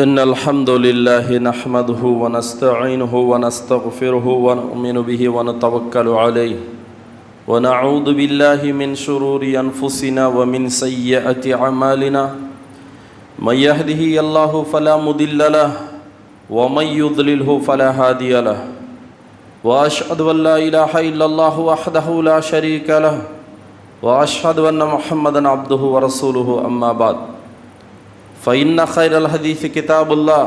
إن الحمد لله نحمده ونستعينه ونستغفره ونؤمن به ونتوكل عليه ونعوذ بالله من شرور أنفسنا ومن سيئات أعمالنا من يهده الله فلا مضل له ومن يضلله فلا هادي له وأشهد أن لا إله إلا الله وحده لا شريك له وأشهد أن محمدا عبده ورسوله أما بعد فإن خير الحديث كتاب الله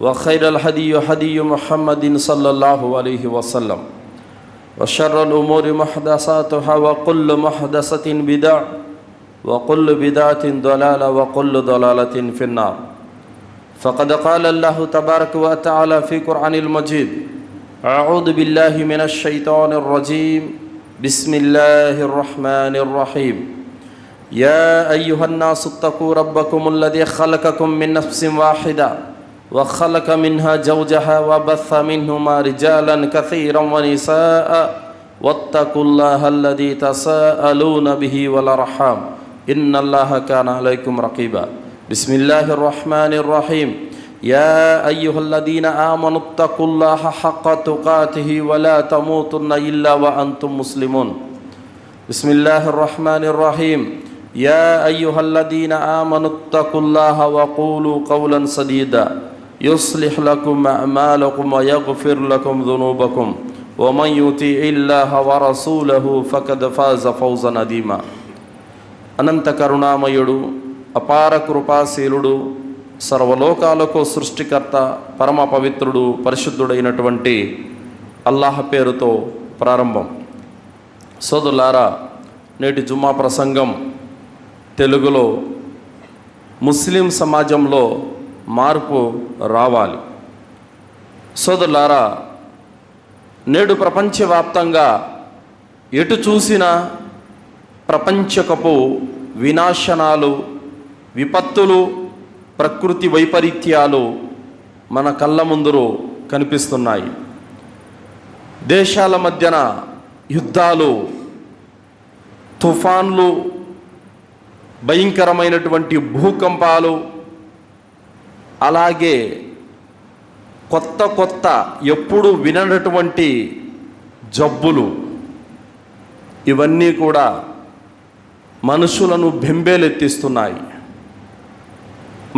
وخير الهدي هدي محمد صلى الله عليه وسلم وشر الأمور محدثاتها وكل محدثة بدعة وكل بدعة ضلالة وكل ضلالة في النار فقد قال الله تبارك وتعالى في قرآن المجيد أعوذ بالله من الشيطان الرجيم بسم الله الرحمن الرحيم يا أيها الناس اتقوا ربكم الذي خلقكم من نفس واحدة وخلق منها زوجها وبث منهما رجالا كثيرا ونساء واتقوا الله الذي تساءلون به والأرحام إن الله كان عليكم رقيبا بسم الله الرحمن الرحيم يا أيها الذين آمنوا اتقوا الله حق تقاته ولا تموتن إلا وأنتم مسلمون بسم الله الرحمن الرحيم يا أيها الذين آمنوا اتقوا الله وقولوا قولا سديدا يصلح لكم أعمالكم ويغفر لكم ذنوبكم ومن يطع الله ورسوله فقد فاز فوزا عظيما అనంత కరుణామయుడు అపార కృపాశీలుడు సర్వలోకాలకు సృష్టికర్త పరమ పవిత్రుడు పరిశుద్ధుడైనటువంటి అల్లాహ్ పేరుతో ప్రారంభం. సోదరులారా, నేటి జుమ్మా ప్రసంగం తెలుగులో ముస్లిం సమాజంలో మార్పు రావాలి. సోదరులారా, నేడు ప్రపంచవ్యాప్తంగా ఎటు చూసినా ప్రపంచకపు వినాశనాలు, విపత్తులు, ప్రకృతి వైపరీత్యాలు మన కళ్ళ ముందు కనిపిస్తున్నాయి. దేశాల మధ్యన యుద్ధాలు, తుఫాన్లు, భయంకరమైనటువంటి భూకంపాలు, అలాగే కొత్త ఎప్పుడు విననటువంటి జబ్బులు, ఇవన్నీ కూడా మనుషులను బెంబేలెత్తిస్తున్నాయి.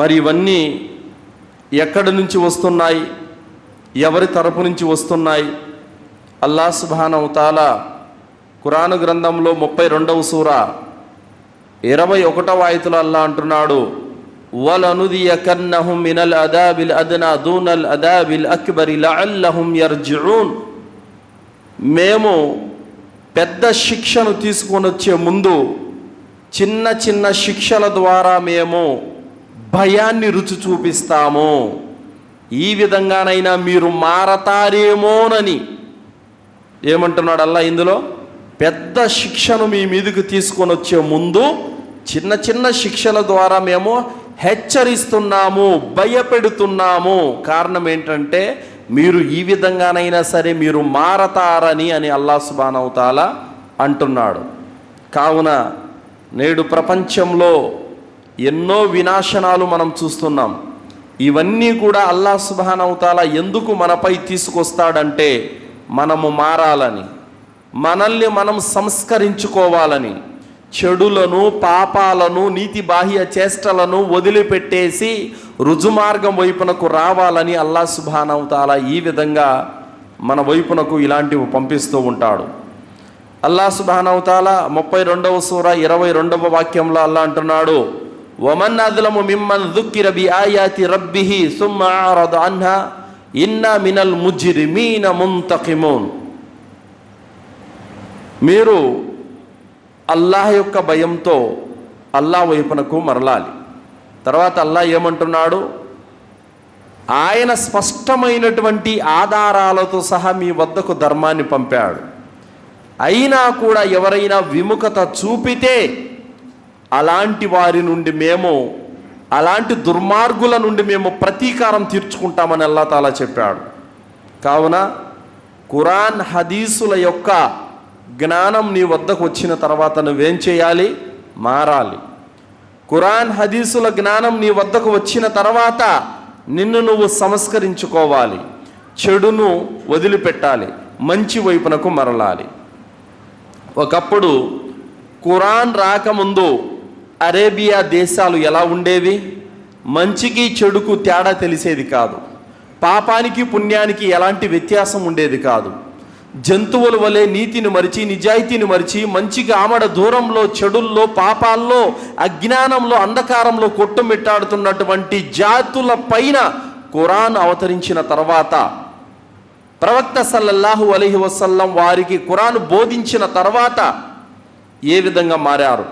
మరి ఇవన్నీ ఎక్కడి నుంచి వస్తున్నాయి? ఎవరి తరపు నుంచి వస్తున్నాయి? అల్లాహ్ సుబ్హానహు తఆలా ఖురాను గ్రంథంలో 32వ సూరా 21వ ఆయతులో అల్లాహ్ అంటున్నాడు, వలనుదియకన్నహుం మినల్ అదాబిల్ అద్నా దూనల్ అదాబిల్ అక్బరి లఅల్లహుం యర్జిఊన్. మేము పెద్ద శిక్షను తీసుకొని వచ్చే ముందు చిన్న శిక్షల ద్వారా మేము భయాన్ని రుచి చూపిస్తాము. ఈ విధంగానైనా మీరు మారతారేమోనని ఏమంటున్నాడు అల్లాహ్ ఇందులో? పెద్ద శిక్షను మీ మీదకు తీసుకొని వచ్చే ముందు చిన్న శిక్షల ద్వారా మేము హెచ్చరిస్తున్నాము, భయపెడుతున్నాము. కారణం ఏంటంటే మీరు ఈ విధంగానైనా సరే మీరు మారతారని అని అల్లాహ్ సుబ్హానహు తఆలా అంటున్నాడు. కావున నేడు ప్రపంచంలో ఎన్నో వినాశనాలు మనం చూస్తున్నాం. ఇవన్నీ కూడా అల్లాహ్ సుబ్హానహు తఆలా ఎందుకు మనపై తీసుకొస్తాడంటే మనము మారాలని, మనల్ని మనం సంస్కరించుకోవాలని, చెడులను, పాపాలను, నీతి బాహ్య చేష్టలను వదిలిపెట్టేసి రుజుమార్గం వైపునకు రావాలని అల్లాహ్ సుబ్హానహు తఆలా ఈ విధంగా మన వైపునకు ఇలాంటివి పంపిస్తూ ఉంటాడు. అల్లాహ్ సుబ్హానహు తఆలా 32వ సూరా 22వ వాక్యంలో అల్లాహ్ అంటున్నాడు, వమన్ అజ్లము మిమ్మన్ దుక్కిర బి ఆయాతి రబ్బిహి సుమ్మ అరద అన్హా ఇన్నా మినల్ ముజ్రిమీన ముంతకిమూన్. మీరు అల్లాహ్ యొక్క భయంతో అల్లాహ్ వైపునకు మరలాలి. తర్వాత అల్లాహ్ ఏమంటున్నాడు? ఆయన స్పష్టమైనటువంటి ఆధారాలతో సహా మీ వద్దకు ధర్మాన్ని పంపాడు. అయినా కూడా ఎవరైనా విముఖత చూపితే అలాంటి వారి నుండి మేము, అలాంటి దుర్మార్గుల నుండి మేము ప్రతీకారం తీర్చుకుంటామని అల్లాహ్ తాలా చెప్పాడు. కావున ఖురాన్ హదీసుల యొక్క జ్ఞానం నీ వద్దకు వచ్చిన తర్వాత నువ్వేం చేయాలి? మారాలి. ఖురాన్ హదీసుల జ్ఞానం నీ వద్దకు వచ్చిన తర్వాత నిన్ను నువ్వు సంస్కరించుకోవాలి, చెడును వదిలిపెట్టాలి, మంచి వైపునకు మరలాలి. ఒకప్పుడు ఖురాన్ రాకముందు అరేబియా దేశాలు ఎలా ఉండేవి? మంచికి చెడుకు తేడా తెలిసేది కాదు. పాపానికి పుణ్యానికి ఎలాంటి వ్యత్యాసం ఉండేది కాదు. జంతువుల వలె నీతిని మరిచి, నిజాయితీని మరిచి, మంచికి ఆమడ దూరంలో, చెడుల్లో, పాపాల్లో, అజ్ఞానంలో, అంధకారంలో కొట్టుమిట్టాడుతున్నటువంటి జాతుల పైన ఖురాన్ అవతరించిన తర్వాత, ప్రవక్త సల్లల్లాహు అలైహి వసల్లం వారికి ఖురాన్ బోధించిన తర్వాత ఏ విధంగా మారారు?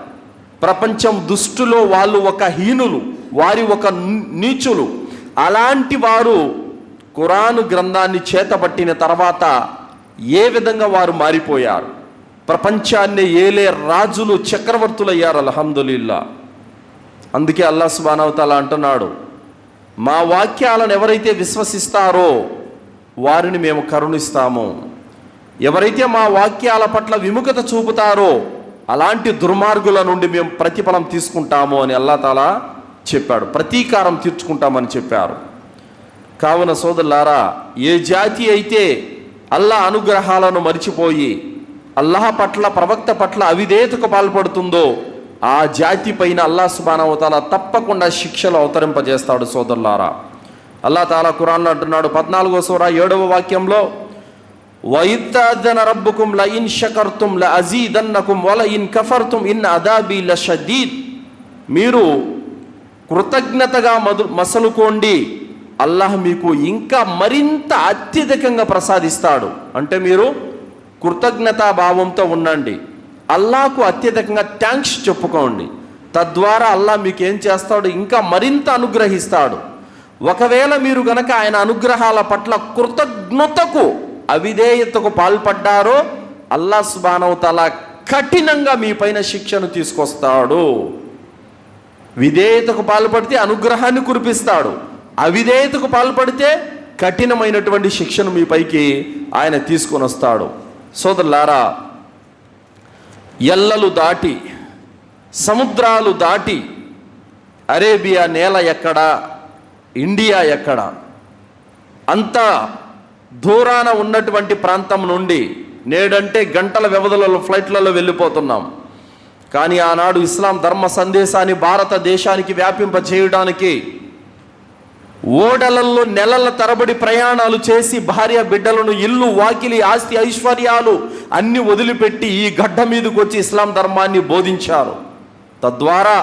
ప్రపంచం దుష్టులో వాళ్ళు ఒక హీనులు, వారి ఒక నీచులు. అలాంటి వారు ఖురాను గ్రంథాన్ని చేతబట్టిన తర్వాత ఏ విధంగా వారు మారిపోయారు? ప్రపంచాన్ని ఏలే రాజులు, చక్రవర్తులు అయ్యారు. అల్హమ్దులిల్లా. అందుకే అల్లాహ్ సుబ్హానహు వ తఆలా అంటున్నాడు, మా వాక్యాలను ఎవరైతే విశ్వసిస్తారో వారిని మేము కరుణిస్తాము, ఎవరైతే మా వాక్యాల పట్ల విముఖత చూపుతారో అలాంటి దుర్మార్గుల నుండి మేము ప్రతిఫలం తీసుకుంటాము అని అల్లాహ్ తాలా చెప్పాడు. ప్రతీకారం తీర్చుకుంటామని చెప్పారు. కావున సోదరులారా, ఏ జాతి అయితే అల్లాహ్ అనుగ్రహాలను మరిచిపోయి అల్లాహ్ పట్ల, ప్రవక్త పట్ల అవిధేయతకు పాల్పడుతుందో ఆ జాతి పైన అల్లాహ్ సుబ్హానహు వ తఆలా తప్పకుండా శిక్షలు అవతరింపజేస్తాడు. సోదరులారా, అల్లాహ్ తాలా ఖురాన్లో అంటున్నాడు, 14వ సూర 7వ వాక్యంలో, వఇత్తఅదన రబ్బుకుం లఇన్ షకర్తుం లఅజీదన్నకుం వలఇన్ కఫర్తుం ఇన్ అదాబి లషదీద్. మీరు కృతజ్ఞతగా మసలుకోండి, అల్లాహ్ మీకు ఇంకా మరింత అత్యధికంగా ప్రసాదిస్తాడు. అంటే మీరు కృతజ్ఞతా భావంతో ఉండండి, అల్లాహకు అత్యధికంగా థ్యాంక్స్ చెప్పుకోండి. తద్వారా అల్లాహ్ మీకు ఏం చేస్తాడు? ఇంకా మరింత అనుగ్రహిస్తాడు. ఒకవేళ మీరు గనక ఆయన అనుగ్రహాల పట్ల కృతజ్ఞతకు, అవిధేయతకు పాల్పడ్డారో అల్లాహ్ సుబ్హానహు వ తఆలా కఠినంగా మీ పైన శిక్షను తీసుకొస్తాడు. విధేయతకు పాల్పడితే అనుగ్రహాన్ని కురిపిస్తాడు, అవిధేయతకు పాల్పడితే కఠినమైనటువంటి శిక్షను మీ పైకి ఆయన తీసుకొని వస్తాడు. సోదరులారా, ఎల్లలు దాటి, సముద్రాలు దాటి, అరేబియా నేల ఎక్కడ, ఇండియా ఎక్కడ, అంత దూరాన ఉన్నటువంటి ప్రాంతం నుండి నేడంటే గంటల వ్యవధులలో ఫ్లైట్లలో వెళ్ళిపోతున్నాం. కానీ ఆనాడు ఇస్లాం ధర్మ సందేశాన్ని భారతదేశానికి వ్యాపింపచేయడానికి ఓడలల్లో నెలల తరబడి ప్రయాణాలు చేసి భార్య బిడ్డలను, ఇల్లు వాకిలి, ఆస్తి ఐశ్వర్యాలు అన్ని వదిలిపెట్టి ఈ గడ్డ మీదకి వచ్చి ఇస్లాం ధర్మాన్ని బోధించారు. తద్వారా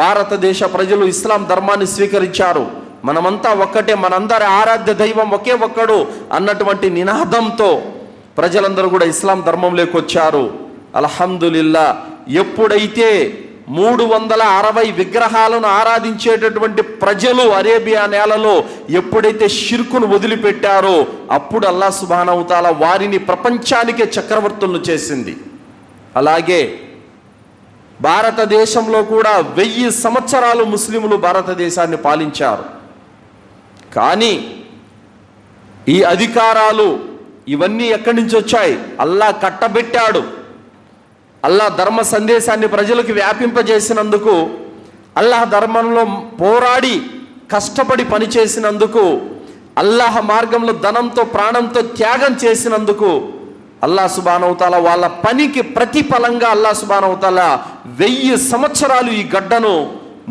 భారతదేశ ప్రజలు ఇస్లాం ధర్మాన్ని స్వీకరించారు. మనమంతా ఒక్కటే, మనందరి ఆరాధ్య దైవం ఒకే ఒక్కడు అన్నటువంటి నినాదంతో ప్రజలందరూ కూడా ఇస్లాం ధర్మంలోకి వచ్చారు. అల్హమ్దులిల్లా. ఎప్పుడైతే 360 విగ్రహాలను ఆరాధించేటటువంటి ప్రజలు అరేబియా నేలలో ఎప్పుడైతే షిర్కును వదిలిపెట్టారో అప్పుడు అల్లాహ్ సుబ్హానహు వ తఆలా వారిని ప్రపంచానికే చక్రవర్తులను చేసింది. అలాగే భారతదేశంలో కూడా 1000 సంవత్సరాలు ముస్లింలు భారతదేశాన్ని పాలించారు. కానీ ఈ అధికారాలు ఇవన్నీ ఎక్కడి నుంచి వచ్చాయి? అల్లాహ్ కట్టబెట్టాడు. అల్లాహ్ ధర్మ సందేశాన్ని ప్రజలకు వ్యాపింపజేసినందుకు, అల్లాహ్ ధర్మంలో పోరాడి కష్టపడి పనిచేసినందుకు, అల్లాహ్ మార్గంలో ధనంతో ప్రాణంతో త్యాగం చేసినందుకు అల్లాహ్ సుబ్హానహు వ తఆలా వాళ్ళ పనికి ప్రతిఫలంగా అల్లాహ్ సుబ్హానహు వ తఆలా 1000 సంవత్సరాలు ఈ గడ్డను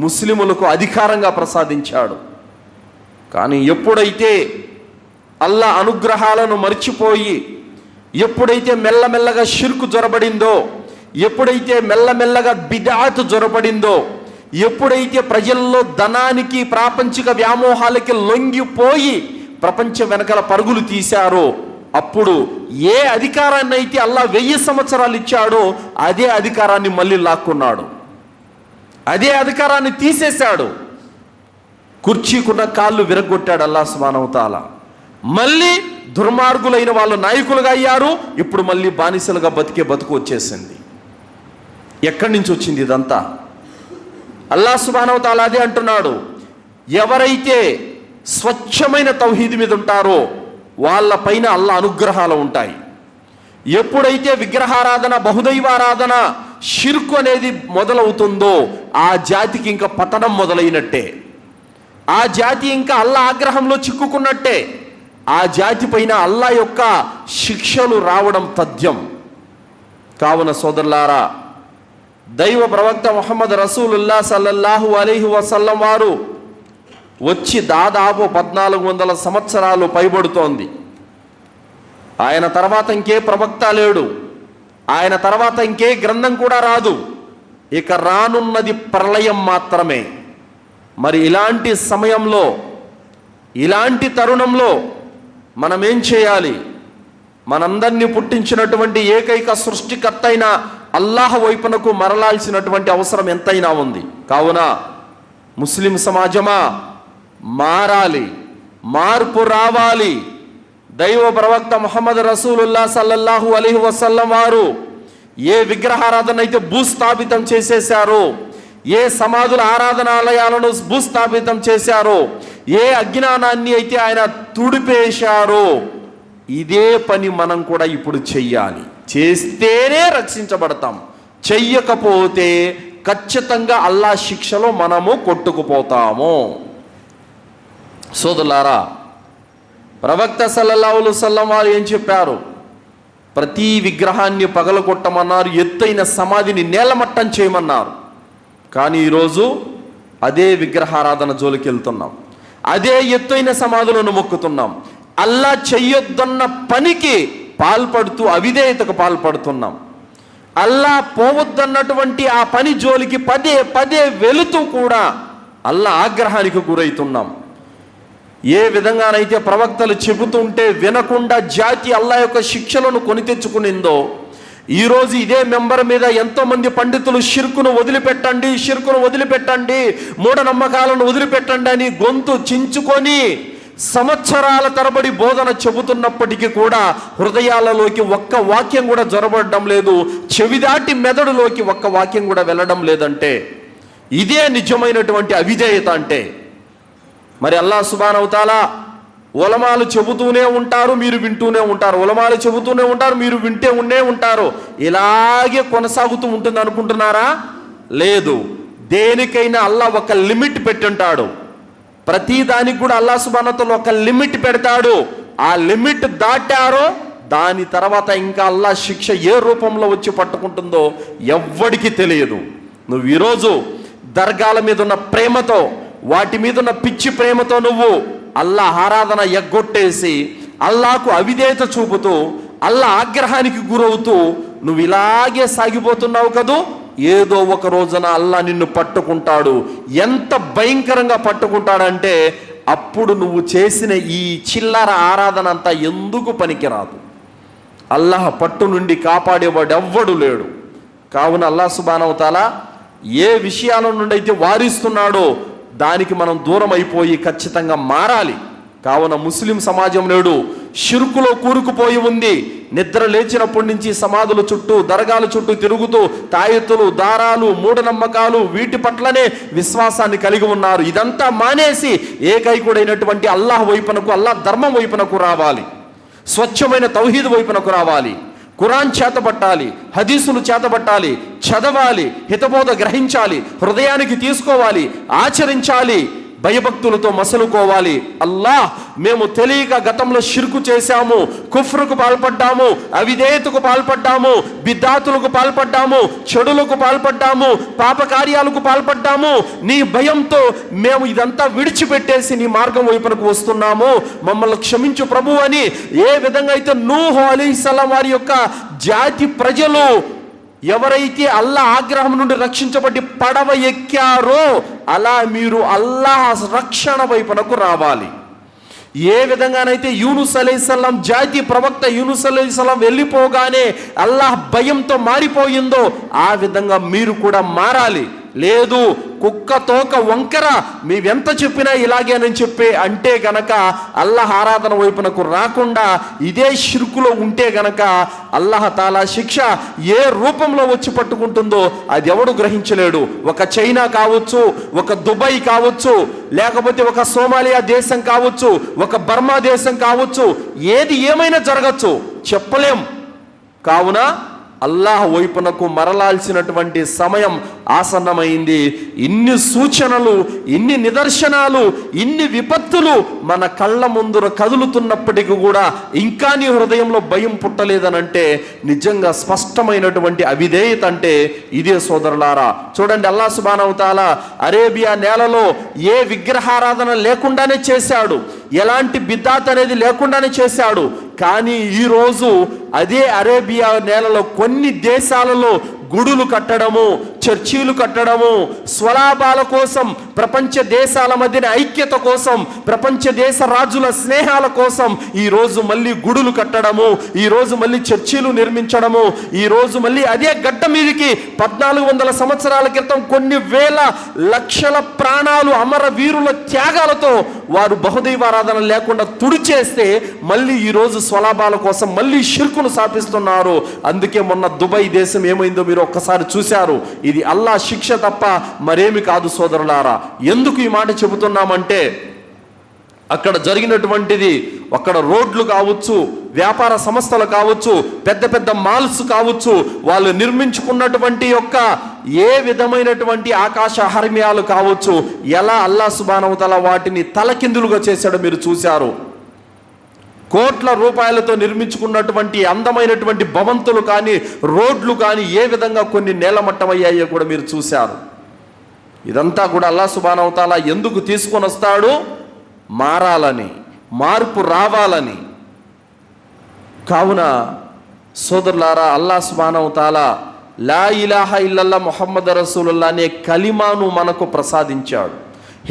ముస్లిములకు అధికారంగా ప్రసాదించాడు. కానీ ఎప్పుడైతే అల్లాహ్ అనుగ్రహాలను మర్చిపోయి, ఎప్పుడైతే మెల్లమెల్లగా షిర్కు జొరబడిందో, ఎప్పుడైతే మెల్లమెల్లగా బిదాత్ జొరబడిందో, ఎప్పుడైతే ప్రజల్లో ధనానికి, ప్రాపంచిక వ్యామోహాలకి లొంగిపోయి ప్రపంచం వెనకాల పరుగులు తీశారో అప్పుడు ఏ అధికారాన్ని అయితే అల్లాహ్ 1000 సంవత్సరాలు ఇచ్చాడో అదే అధికారాన్ని మళ్ళీ లాక్కున్నాడు, అదే అధికారాన్ని తీసేశాడు. కుర్చీకున్న కాళ్ళు విరగొట్టాడు అల్లాహ్ సుబ్హానహు వ తఆలా. మళ్ళీ దుర్మార్గులైన వాళ్ళు నాయకులుగా అయ్యారు. ఇప్పుడు మళ్ళీ బానిసలుగా బతికే బతుకు వచ్చేసింది. ఎక్కడి నుంచి వచ్చింది ఇదంతా? అల్లాహ్ సుబ్హానహు వ తఆలా అదే అంటున్నాడు, ఎవరైతే స్వచ్ఛమైన తౌహీద్ మీద ఉంటారో వాళ్ళపైన అల్లాహ్ అనుగ్రహాలు ఉంటాయి. ఎప్పుడైతే విగ్రహారాధన, బహుదైవారాధన, షిర్కు అనేది మొదలవుతుందో ఆ జాతికి ఇంకా పతనం మొదలైనట్టే. ఆ జాతి ఇంకా అల్లా ఆగ్రహంలో చిక్కుకున్నట్టే. ఆ జాతి పైన అల్లా యొక్క శిక్షలు రావడం తథ్యం. కావున సోదరులారా, దైవ ప్రవక్త ముహమ్మద్ రసూలుల్లా సల్లల్లాహు అలైహి వసల్లం వారు వచ్చి దాదాపు 1400 సంవత్సరాలు పైబడుతోంది. ఆయన తర్వాత ఇంకే ప్రవక్త లేడు, ఆయన తర్వాత ఇంకే గ్రంథం కూడా రాదు. ఇక రానున్నది ప్రళయం మాత్రమే. మరి ఇలాంటి సమయంలో, ఇలాంటి తరుణంలో మనం ఏం చేయాలి? మనందరినీ పుట్టించినటువంటి ఏకైక సృష్టికర్త అయిన అల్లాహ్ వైపునకు మరలాల్సినటువంటి అవసరం ఎంతైనా ఉంది. కావున ముస్లిం సమాజమా, మారాలి, మార్పు రావాలి. దైవ ప్రవక్త ముహమ్మద్ రసూలుల్లా సల్లల్లాహు అలైహి వసల్లం వారు ఏ విగ్రహారాధన అయితే భూస్థాపితం చేసేశారో, ఏ సమాధుల ఆరాధనాలయాలను భూస్థాపితం చేశారో, ఏ అజ్ఞానాన్ని అయితే ఆయన తుడిపేశారో, ఇదే పని మనం కూడా ఇప్పుడు చెయ్యాలి. చేస్తేనే రక్షించబడతాం, చెయ్యకపోతే ఖచ్చితంగా అల్లా శిక్షలో మనము కొట్టుకుపోతాము. సోదరులారా, ప్రవక్త సల్లల్లాహు అలైహి వసల్లం వారు ఏం చెప్పారు? ప్రతి విగ్రహాన్ని పగలగొట్టమన్నారు, ఎత్తైన సమాధిని నేలమట్టం చేయమన్నారు. కానీ ఈరోజు అదే విగ్రహారాధన జోలికి వెళ్తున్నాం, అదే ఎత్తైన సమాధులను మొక్కుతున్నాం, అల్లా చెయ్యొద్దన్న పనికి పాల్పడుతూ అవిధేయతకు పాల్పడుతున్నాం. అల్లా పోవద్దన్నటువంటి ఆ పని జోలికి పదే పదే వెళుతూ కూడా అల్లా ఆగ్రహానికి గురవుతున్నాం. ఏ విధంగానైతే ప్రవక్తలు చెబుతుంటే వినకుండా జాతి అల్లా యొక్క శిక్షలను కొని తెచ్చుకునిందో, ఈరోజు ఇదే మెంబర్ మీద ఎంతోమంది పండితులు షిర్కును వదిలిపెట్టండి, షిర్కును వదిలిపెట్టండి, మూఢనమ్మకాలను వదిలిపెట్టండి అని గొంతు చించుకొని సంవత్సరాల తరబడి బోధన చెబుతున్నప్పటికీ కూడా హృదయాలలోకి ఒక్క వాక్యం కూడా జొరబడడం లేదు, చెవిదాటి మెదడులోకి ఒక్క వాక్యం కూడా వెళ్ళడం లేదంటే ఇదే నిజమైనటువంటి అవిధేయత అంటే. మరి అల్లాహ్ సుబ్హానహు వ తఆలా ఉలమాలు చెబుతూనే ఉంటారు, మీరు వింటూనే ఉంటారు, ఉలమాలు చెబుతూనే ఉంటారు, మీరు వింటూనే ఉంటారు. ఇలాగే కొనసాగుతూ ఉంటుంది అనుకుంటున్నారా? లేదు. దేనికైనా అల్లాహ్ ఒక లిమిట్ పెట్టుంటాడు. ప్రతి దానికి కూడా అల్లాహ్ సుబ్హానహు వ తఆలా ఒక లిమిట్ పెడతాడు. ఆ లిమిట్ దాటారో దాని తర్వాత ఇంకా అల్లాహ్ శిక్ష ఏ రూపంలో వచ్చి పట్టుకుంటుందో ఎవ్వడికి తెలియదు. నువ్వు ఈరోజు దర్గాల మీద ఉన్న ప్రేమతో, వాటి మీద ఉన్న పిచ్చి ప్రేమతో నువ్వు అల్లాహ్ ఆరాధన ఎగ్గొట్టేసి అల్లాహకు అవిధేయత చూపుతూ అల్లాహ్ ఆగ్రహానికి గురవుతూ నువ్వు ఇలాగే సాగిపోతున్నావు కదూ. ఏదో ఒక రోజున అల్లాహ్ నిన్ను పట్టుకుంటాడు. ఎంత భయంకరంగా పట్టుకుంటాడంటే అప్పుడు నువ్వు చేసిన ఈ చిల్లర ఆరాధన అంతా ఎందుకు పనికిరాదు. అల్లాహ్ పట్టు నుండి కాపాడేవాడు ఎవ్వడు లేడు. కావున అల్లాహ్ సుబ్హానహు వ తఆలా ఏ విషయాల నుండి అయితే వారిస్తున్నాడో దానికి మనం దూరం అయిపోయి ఖచ్చితంగా మారాలి. కావున ముస్లిం సమాజం నేడు షిర్కులో కూరుకుపోయి ఉంది. నిద్ర లేచినప్పటి నుంచి సమాధుల చుట్టూ, దర్గాల చుట్టూ తిరుగుతూ తాయెత్తులు, దారాలు, మూఢనమ్మకాలు వీటి పట్లనే విశ్వాసాన్ని కలిగి ఉన్నారు. ఇదంతా మానేసి ఏకైకుడైనటువంటి అల్లాహ్ వైపునకు, అల్లాహ్ ధర్మం వైపునకు రావాలి. స్వచ్ఛమైన తౌహీద్ వైపునకు రావాలి. ఖురాన్ చేతబట్టాలి, హదీసులు చేతబట్టాలి, చదవాలి, హితబోధ గ్రహించాలి, హృదయానికి తీసుకోవాలి, ఆచరించాలి, భయభక్తులతో మసలుకోవాలి. అల్లాహ్, మేము తెలియక గతంలో షిర్కు చేశాము, కుఫ్రుకు పాల్పడ్డాము, అవిధేయతకు పాల్పడ్డాము, బిద్దాతులకు పాల్పడ్డాము, చెడులకు పాల్పడ్డాము, పాపకార్యాలకు పాల్పడ్డాము. నీ భయంతో మేము ఇదంతా విడిచిపెట్టేసి నీ మార్గం వైపునకు వస్తున్నాము, మమ్మల్ని క్షమించు ప్రభు అని ఏ విధంగా అయితే నూహు అలైహిస్సలాం వారి యొక్క జాతి ప్రజలు ఎవరైతే అల్లాహ్ ఆగ్రహం నుండి రక్షించబడి పడవ ఎక్కారో అలా మీరు అల్లాహ్ రక్షణ వైపునకు రావాలి. ఏ విధంగానైతే యూనుస్ అలైహిస్సలాం జాతి ప్రవక్త యూనుస్ అలైహిస్సలాం వెళ్ళిపోగానే అల్లాహ్ భయంతో మారిపోయిందో ఆ విధంగా మీరు కూడా మారాలి. లేదు కుక్క తోక వంకర మీవెంత చెప్పినా ఇలాగేనని చెప్పి అంటే గనక అల్లాహ్ ఆరాధన వైపునకు రాకుండా ఇదే షిర్కులో ఉంటే గనక అల్లాహ్ తాలా శిక్ష ఏ రూపంలో వచ్చి పట్టుకుంటుందో అది ఎవడు గ్రహించలేడు. ఒక చైనా కావచ్చు, ఒక దుబాయ్ కావచ్చు, లేకపోతే ఒక సోమాలియా దేశం కావచ్చు, ఒక బర్మా దేశం కావచ్చు, ఏది ఏమైనా జరగచ్చు, చెప్పలేం. కావున అల్లాహ్ వైపునకు మరలాల్సినటువంటి సమయం ఆసన్నమైంది. ఇన్ని సూచనలు, ఇన్ని నిదర్శనాలు, ఇన్ని విపత్తులు మన కళ్ళ ముందుర కదులుతున్నప్పటికీ కూడా ఇంకా నీ హృదయంలో భయం పుట్టలేదనంటే నిజంగా స్పష్టమైనటువంటి అవిధేయత అంటే ఇదే సోదరులారా. చూడండి, అల్లాహ్ సుబ్హానహు వ తఆలా అరేబియా నేలలో ఏ విగ్రహారాధన లేకుండానే చేశాడు, ఎలాంటి బిద్దాత్ అనేది లేకుండానే చేశాడు. కానీ ఈరోజు అదే అరేబియా నేలలో కొన్ని దేశాలలో గుడులు కట్టడము, చర్చీలు కట్టడము, స్వలాభాల కోసం, ప్రపంచ దేశాల మధ్యన ఐక్యత కోసం, ప్రపంచ దేశ రాజుల స్నేహాల కోసం ఈరోజు మళ్ళీ గుడులు కట్టడము, ఈరోజు మళ్ళీ చర్చీలు నిర్మించడము, ఈరోజు మళ్ళీ అదే గడ్డ మీదకి 1400 సంవత్సరాల క్రితం కొన్ని వేల లక్షల ప్రాణాలు అమర వీరుల త్యాగాలతో వారు బహుదైవారాధన లేకుండా తుడిచేస్తే మళ్ళీ ఈరోజు స్వలాభాల కోసం మళ్ళీ షిర్కును స్థాపిస్తున్నారు. అందుకే మొన్న దుబాయ్ దేశం ఏమైందో మీరు ఒక్కసారి చూశారు. ఇది అల్లాహ్ శిక్ష తప్ప మరేమి కాదు సోదరులారా. ఎందుకు ఈ మాట చెబుతున్నామంటే అక్కడ జరిగినటువంటిది, అక్కడ రోడ్లు కావచ్చు, వ్యాపార సంస్థలు కావచ్చు, పెద్ద పెద్ద మాల్స్ కావచ్చు, వాళ్ళు నిర్మించుకున్నటువంటి యొక్క ఏ విధమైనటువంటి ఆకాశ హర్మ్యాలు కావచ్చు, ఎలా అల్లాహ్ సుబ్హానహు వ తఆలా వాటిని తలకిందులుగా చేశాడో మీరు చూశారు. కోట్ల రూపాయలతో నిర్మించుకున్నటువంటి అందమైనటువంటి భవంతులు కానీ, రోడ్లు కానీ ఏ విధంగా కొన్ని నేలమట్టమయ్యాయో కూడా మీరు చూశారు. ఇదంతా కూడా అల్లాహ్ సుబ్హానహు వ తఆలా ఎందుకు తీసుకొని వస్తాడు? మారాలని, మార్పు రావాలని. కావున సోదరులారా, అల్లాహ్ సుబ్హానహు వ తఆలా లా ఇలాహా ఇల్లల్లా ముహమ్మద్ రసూలుల్లాహ్ అనే కలిమాను మనకు ప్రసాదించాడు,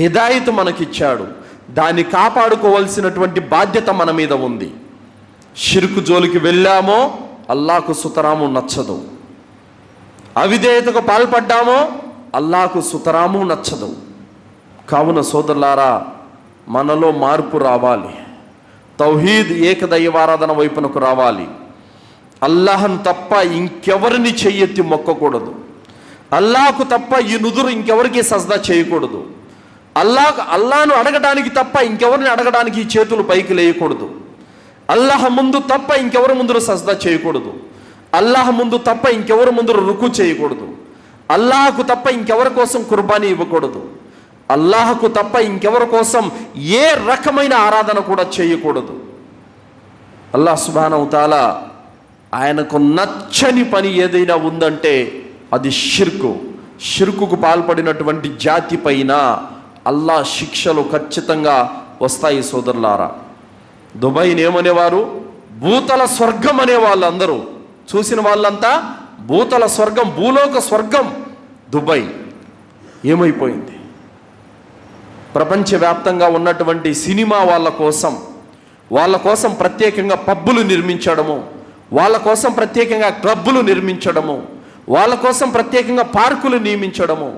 హిదాయత్ మనకిచ్చాడు. దాన్ని కాపాడుకోవాల్సినటువంటి బాధ్యత మన మీద ఉంది. షిర్కు జోలికి వెళ్ళామో అల్లాహకు సుతరాము నచ్చదు, అవిధేయతకు పాల్పడ్డామో అల్లాహకు సుతరాము నచ్చదు. కావున సోదరులారా, మనలో మార్పు రావాలి, తౌహీద్ ఏకదైవారాధన వైపునకు రావాలి. అల్లాహను తప్ప ఇంకెవరిని చెయ్యెత్తి మొక్కకూడదు, అల్లాహకు తప్ప ఈ నుదురు ఇంకెవరికి సజ్దా చేయకూడదు, అల్లాహను అడగడానికి తప్ప ఇంకెవరిని అడగడానికి ఈ చేతులు పైకి లేయకూడదు, అల్లాహ్ ముందు తప్ప ఇంకెవరి ముందు సజ్దా చేయకూడదు, అల్లాహ్ ముందు తప్ప ఇంకెవరి ముందు రుకు చేయకూడదు, అల్లాహకు తప్ప ఇంకెవరి కోసం కుర్బానీ ఇవ్వకూడదు, అల్లాహకు తప్ప ఇంకెవరి కోసం ఏ రకమైన ఆరాధన కూడా చేయకూడదు. అల్లాహ్ సుబ్హానహు వ తఆలా ఆయనకు నచ్చని పని ఏదైనా ఉందంటే అది షిర్కు. షిర్కుకు పాల్పడినటువంటి జాతి పైన అల్లాహ్ శిక్షలు ఖచ్చితంగా వస్తాయి సోదరులారా. దుబాయ్ని ఏమనేవారు? భూతల స్వర్గం అనేవాళ్ళు. అందరూ చూసిన వాళ్ళంతా భూతల స్వర్గం, భూలోక స్వర్గం దుబాయ్. ఏమైపోయింది? ప్రపంచవ్యాప్తంగా ఉన్నటువంటి సినిమా వాళ్ళ కోసం ప్రత్యేకంగా పబ్బులు నిర్మించడము, వాళ్ళ కోసం ప్రత్యేకంగా క్లబ్బులు నిర్మించడము, వాళ్ళ కోసం ప్రత్యేకంగా పార్కులు నియమించడము,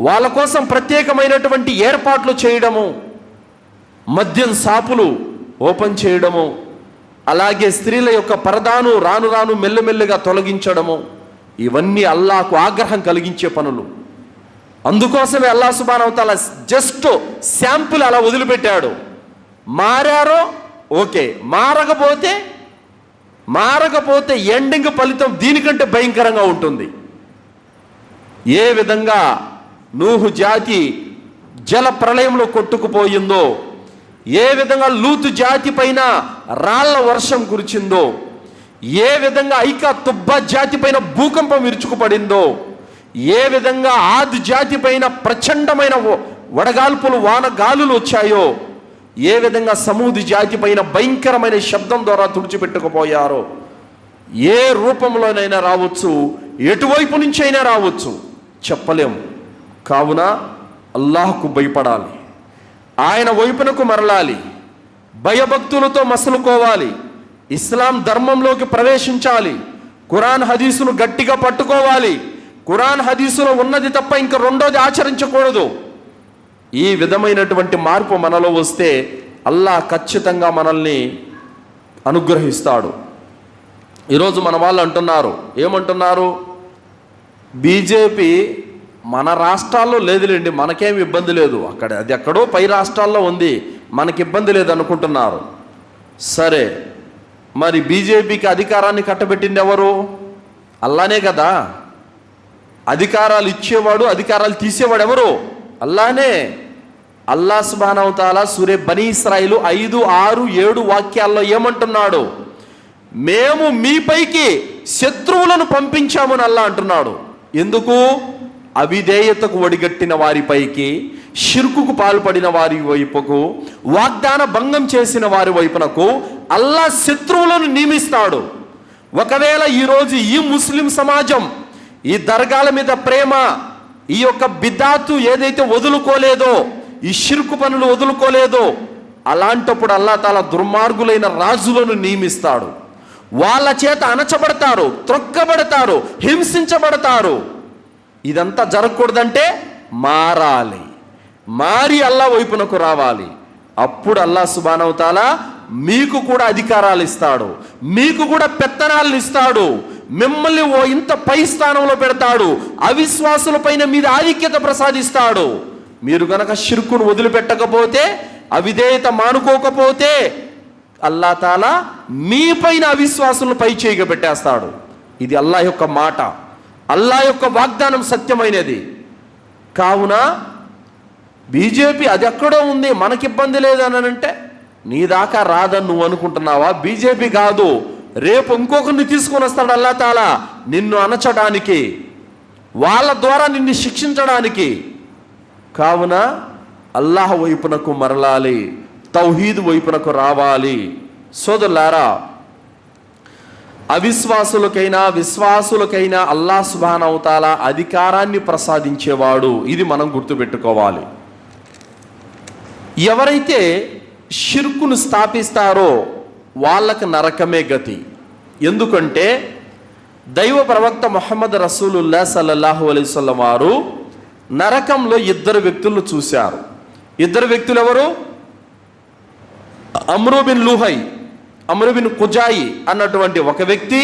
వాళ్ళ కోసం ప్రత్యేకమైనటువంటి ఏర్పాట్లు చేయడము, మద్యం షాపులు ఓపెన్ చేయడము, అలాగే స్త్రీల యొక్క పరదాను రాను రాను మెల్లమెల్లగా తొలగించడము, ఇవన్నీ అల్లాహకు ఆగ్రహం కలిగించే పనులు. అందుకోసమే అల్లాహ్ సుబ్హానహు వ తఆలా జస్ట్ శాంపుల్ అలా వదిలిపెట్టాడు. మారారో ఓకే, మారకపోతే ఎండింగ్ ఫలితం దీనికంటే భయంకరంగా ఉంటుంది. ఏ విధంగా నూహు జాతి జల ప్రళయంలో కొట్టుకుపోయిందో, ఏ విధంగా లూతు జాతి పైన రాళ్ల వర్షం కురిచిందో, ఏ విధంగా ఐకా తుబ్బా జాతి పైన భూకంపం విరుచుకుపడిందో, ఏ విధంగా ఆది జాతి పైన ప్రచండమైన వడగాల్పులు వానగాలులు వచ్చాయో, ఏ విధంగా సమూది జాతి పైన భయంకరమైన శబ్దం ద్వారా తుడిచిపెట్టుకుపోయారో, ఏ రూపంలోనైనా రావచ్చు, ఎటువైపు నుంచి అయినా రావచ్చు, చెప్పలేము. కావున అల్లాహ్కు భయపడాలి, ఆయన వైపునకు మరలాలి, భయభక్తులతో మసలుకోవాలి, ఇస్లాం ధర్మంలోకి ప్రవేశించాలి, ఖురాన్ హదీసును గట్టిగా పట్టుకోవాలి, ఖురాన్ హదీసులో ఉన్నది తప్ప ఇంకా రెండోది ఆచరించకూడదు. ఈ విధమైనటువంటి మార్పు మనలో వస్తే అల్లాహ్ ఖచ్చితంగా మనల్ని అనుగ్రహిస్తాడు. ఈరోజు మన వాళ్ళు అంటున్నారు, ఏమంటున్నారు? బీజేపీ మన రాష్ట్రాల్లో లేదులేండి, మనకేమి ఇబ్బంది లేదు, అది ఎక్కడో పై రాష్ట్రాల్లో ఉంది, మనకి ఇబ్బంది లేదు అనుకుంటున్నారు. సరే, మరి బీజేపీకి అధికారాన్ని కట్టబెట్టింది ఎవరు? అల్లానే కదా. అధికారాలు ఇచ్చేవాడు, అధికారాలు తీసేవాడు ఎవరు? అల్లానే. అల్లా సుబ్హానహు వ తఆలా సూరే బనీ ఇస్రాయిలు 5, 6, 7 వాక్యాల్లో ఏమంటున్నాడు? మేము మీపైకి శత్రువులను పంపించామని అల్లా అంటున్నాడు. ఎందుకు? అవిధేయతకు ఒడిగట్టిన వారిపైకి, షిర్కుకు పాల్పడిన వారి వైపుకు, వాగ్దాన భంగం చేసిన వారి వైపునకు అల్లా శత్రువులను నియమిస్తాడు. ఒకవేళ ఈరోజు ఈ ముస్లిం సమాజం ఈ దర్గాల మీద ప్రేమ, ఈ యొక్క బిద్దాతు ఏదైతే వదులుకోలేదో, ఈ షిర్కు పనులు వదులుకోలేదో, అలాంటప్పుడు అల్లా తాలా దుర్మార్గులైన రాజులను నియమిస్తాడు. వాళ్ళ చేత అణచబడతారు, త్రొక్కబడతారు, హింసించబడతారు. ఇదంతా జరగకూడదంటే మారాలి, మారి అల్లా వైపునకు రావాలి. అప్పుడు అల్లా సుబ్హానహు వ తఆలా మీకు కూడా అధికారాలు ఇస్తాడు, మీకు కూడా పెత్తనాలను ఇస్తాడు, మిమ్మల్ని ఓ ఇంత పై స్థానంలో పెడతాడు, అవిశ్వాసుల పైన మీద ఆధిక్యత ప్రసాదిస్తాడు. మీరు గనక షిర్కును వదిలిపెట్టకపోతే, అవిధేయత మానుకోకపోతే అల్లా తాలా మీ పైన అవిశ్వాసులను పై చేయిగా పెట్టేస్తాడు. ఇది అల్లా యొక్క మాట, అల్లా యొక్క వాగ్దానం సత్యమైనది. కావున బీజేపీ అది ఎక్కడో ఉంది, మనకి ఇబ్బంది లేదని అంటే నీ దాకా రాదని నువ్వు అనుకుంటున్నావా? బీజేపీ కాదు, రేపు ఇంకొకరిని తీసుకొని వస్తాడు అల్లా తాలా నిన్ను అణచడానికి, వాళ్ళ ద్వారా నిన్ను శిక్షించడానికి. కావున అల్లాహ్ వైపునకు మరలాలి, తౌహీద్ వైపునకు రావాలి. సోదరులారా, అవిశ్వాసులకైనా విశ్వాసులకైనా అల్లాహ్ సుబ్హానహు వ తఆలా అధికారాన్ని ప్రసాదించేవాడు. ఇది మనం గుర్తుపెట్టుకోవాలి. ఎవరైతే షిర్కును స్థాపిస్తారో వాళ్ళకి నరకమే గతి. ఎందుకంటే దైవ ప్రవక్త ముహమ్మద్ రసూలుల్లాహ్ సల్లల్లాహు అలైహి వసల్లం వారు నరకంలో 2 వ్యక్తులను చూశారు. 2 వ్యక్తులు ఎవరు? అమ్రు బిన్ లుహై, అమ్రు బిన్ కుజాయి అన్నటువంటి ఒక వ్యక్తి,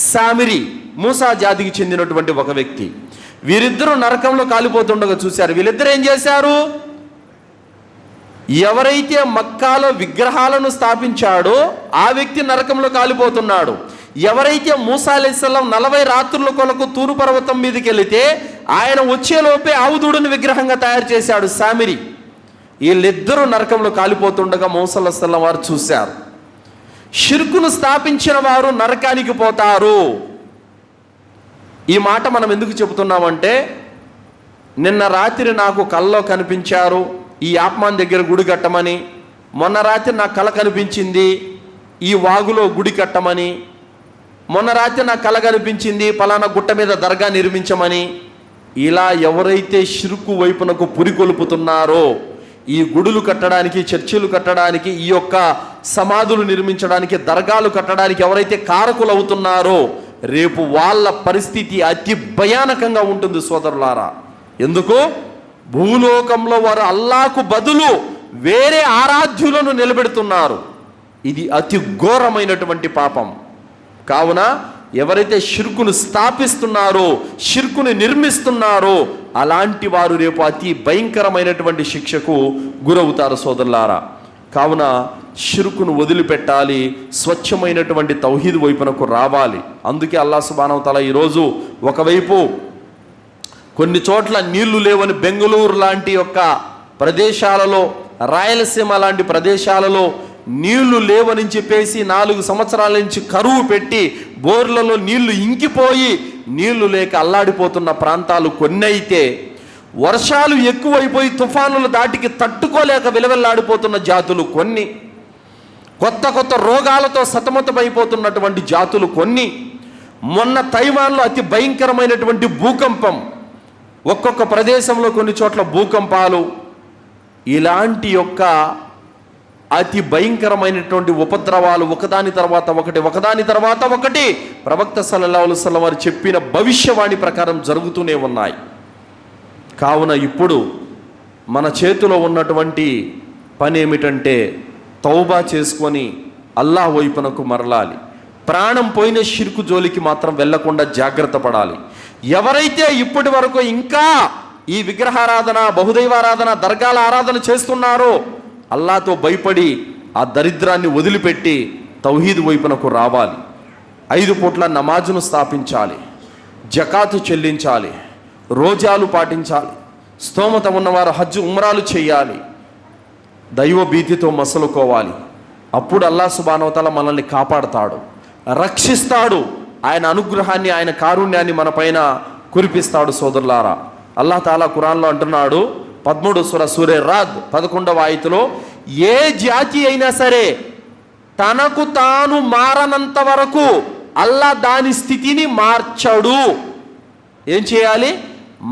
సామిరి మూసా జాతికి చెందినటువంటి ఒక వ్యక్తి. వీరిద్దరూ నరకంలో కాలిపోతుండగా చూశారు. వీళ్ళిద్దరు ఏం చేశారు? ఎవరైతే మక్కాలో విగ్రహాలను స్థాపించాడో ఆ వ్యక్తి నరకంలో కాలిపోతున్నాడు. ఎవరైతే మూసా అలైహిస్సలాం 40 రాత్రుల కొరకు తూరు పర్వతం మీదకి వెళితే ఆయన వచ్చేలోపే ఆవుదూడని విగ్రహంగా తయారు చేశాడు సామిరి. వీళ్ళిద్దరూ నరకంలో కాలిపోతుండగా మూసా అలైహిస్సలాం వారు చూశారు. షిర్కును స్థాపించిన వారు నరకానికి పోతారు. ఈ మాట మనం ఎందుకు చెబుతున్నామంటే, నిన్న రాత్రి నాకు కల్లో కనిపించారు ఈ ఆప్మాన్ దగ్గర గుడి కట్టమని, మొన్న రాత్రి నాకు కల కనిపించింది ఈ వాగులో గుడి కట్టమని, మొన్న రాత్రి నాకు కల కనిపించింది పలానా గుట్ట మీద దర్గా నిర్మించమని. ఇలా ఎవరైతే షిర్కు వైపునకు పురికొల్పుతున్నారో, ఈ గుడులు కట్టడానికి, చర్చిలు కట్టడానికి, ఈ యొక్క సమాధులు నిర్మించడానికి, దర్గాలు కట్టడానికి ఎవరైతే కారకులు అవుతున్నారో రేపు వాళ్ళ పరిస్థితి అతి భయానకంగా ఉంటుంది సోదరులారా. ఎందుకు? భూలోకంలో వారు అల్లాకు బదులు వేరే ఆరాధ్యులను నిలబెడుతున్నారు. ఇది అతి ఘోరమైనటువంటి పాపం. కావున ఎవరైతే షిర్కును స్థాపిస్తున్నారో, షిర్కును నిర్మిస్తున్నారో అలాంటి వారు రేపు అతి భయంకరమైనటువంటి శిక్షకు గురవుతారు సోదరులారా. కావున షిర్కును వదిలిపెట్టాలి, స్వచ్ఛమైనటువంటి తౌహీద్ వైపునకు రావాలి. అందుకే అల్లాహ్ సుబ్హానహు వ తఆలా ఈరోజు ఒకవైపు కొన్ని చోట్ల నీళ్లు లేవని బెంగళూరు లాంటి యొక్క ప్రదేశాలలో, రాయలసీమ లాంటి ప్రదేశాలలో నీళ్లు లేవని చెప్పేసి 4 సంవత్సరాల నుంచి కరువు పెట్టి బోర్లలో నీళ్లు ఇంకిపోయి నీళ్లు లేక అల్లాడిపోతున్న ప్రాంతాలు కొన్ని అయితే, వర్షాలు ఎక్కువైపోయి తుఫానులు దాటికి తట్టుకోలేక విలవెల్లాడిపోతున్న జాతులు కొన్ని, కొత్త కొత్త రోగాలతో సతమతమైపోతున్నటువంటి జాతులు కొన్ని. మొన్న తైవాన్లో అతి భయంకరమైనటువంటి భూకంపం, ఒక్కొక్క ప్రదేశంలో కొన్ని చోట్ల భూకంపాలు, ఇలాంటి యొక్క అతి భయంకరమైనటువంటి ఉపద్రవాలు ఒకదాని తర్వాత ఒకటి ప్రవక్త సల్లల్లాహు అలైహి వసల్లం వారు చెప్పిన భవిష్యవాణి ప్రకారం జరుగుతూనే ఉన్నాయి. కావున ఇప్పుడు మన చేతిలో ఉన్నటువంటి పని ఏమిటంటే తౌబా చేసుకొని అల్లాహ్ వైపునకు మరలాలి. ప్రాణం పోయిన షిర్కు జోలికి మాత్రం వెళ్లకుండా జాగ్రత్త పడాలి. ఎవరైతే ఇప్పటి వరకు ఇంకా ఈ విగ్రహారాధన, బహుదైవారాధన, దర్గాల ఆరాధన చేస్తున్నారో అల్లాహ్తో భయపడి ఆ దరిద్రాన్ని వదిలిపెట్టి తౌహీద్ వైపునకు రావాలి. 5 పూట్ల నమాజును స్థాపించాలి, జకాతు చెల్లించాలి, రోజాలు పాటించాలి, స్తోమత ఉన్నవారు హజ్ ఉమ్రాలు చేయాలి, దైవ భీతితో మసలుకోవాలి. అప్పుడు అల్లాహ్ సుబ్హానహు వ తఆలా మనల్ని కాపాడుతాడు, రక్షిస్తాడు. ఆయన అనుగ్రహాన్ని, ఆయన కారుణ్యాన్ని మన పైన కురిపిస్తాడు. సోదరులారా, అల్లాహ్ తాలా ఖురాన్లో అంటున్నాడు, 13 సూరే రాద్ 11వ ఆయతులో, ఏ జాతి అయినా సరే తనకు తాను మారనంత వరకు అల్లాహ్ దాని స్థితిని మార్చడు. ఏం చేయాలి?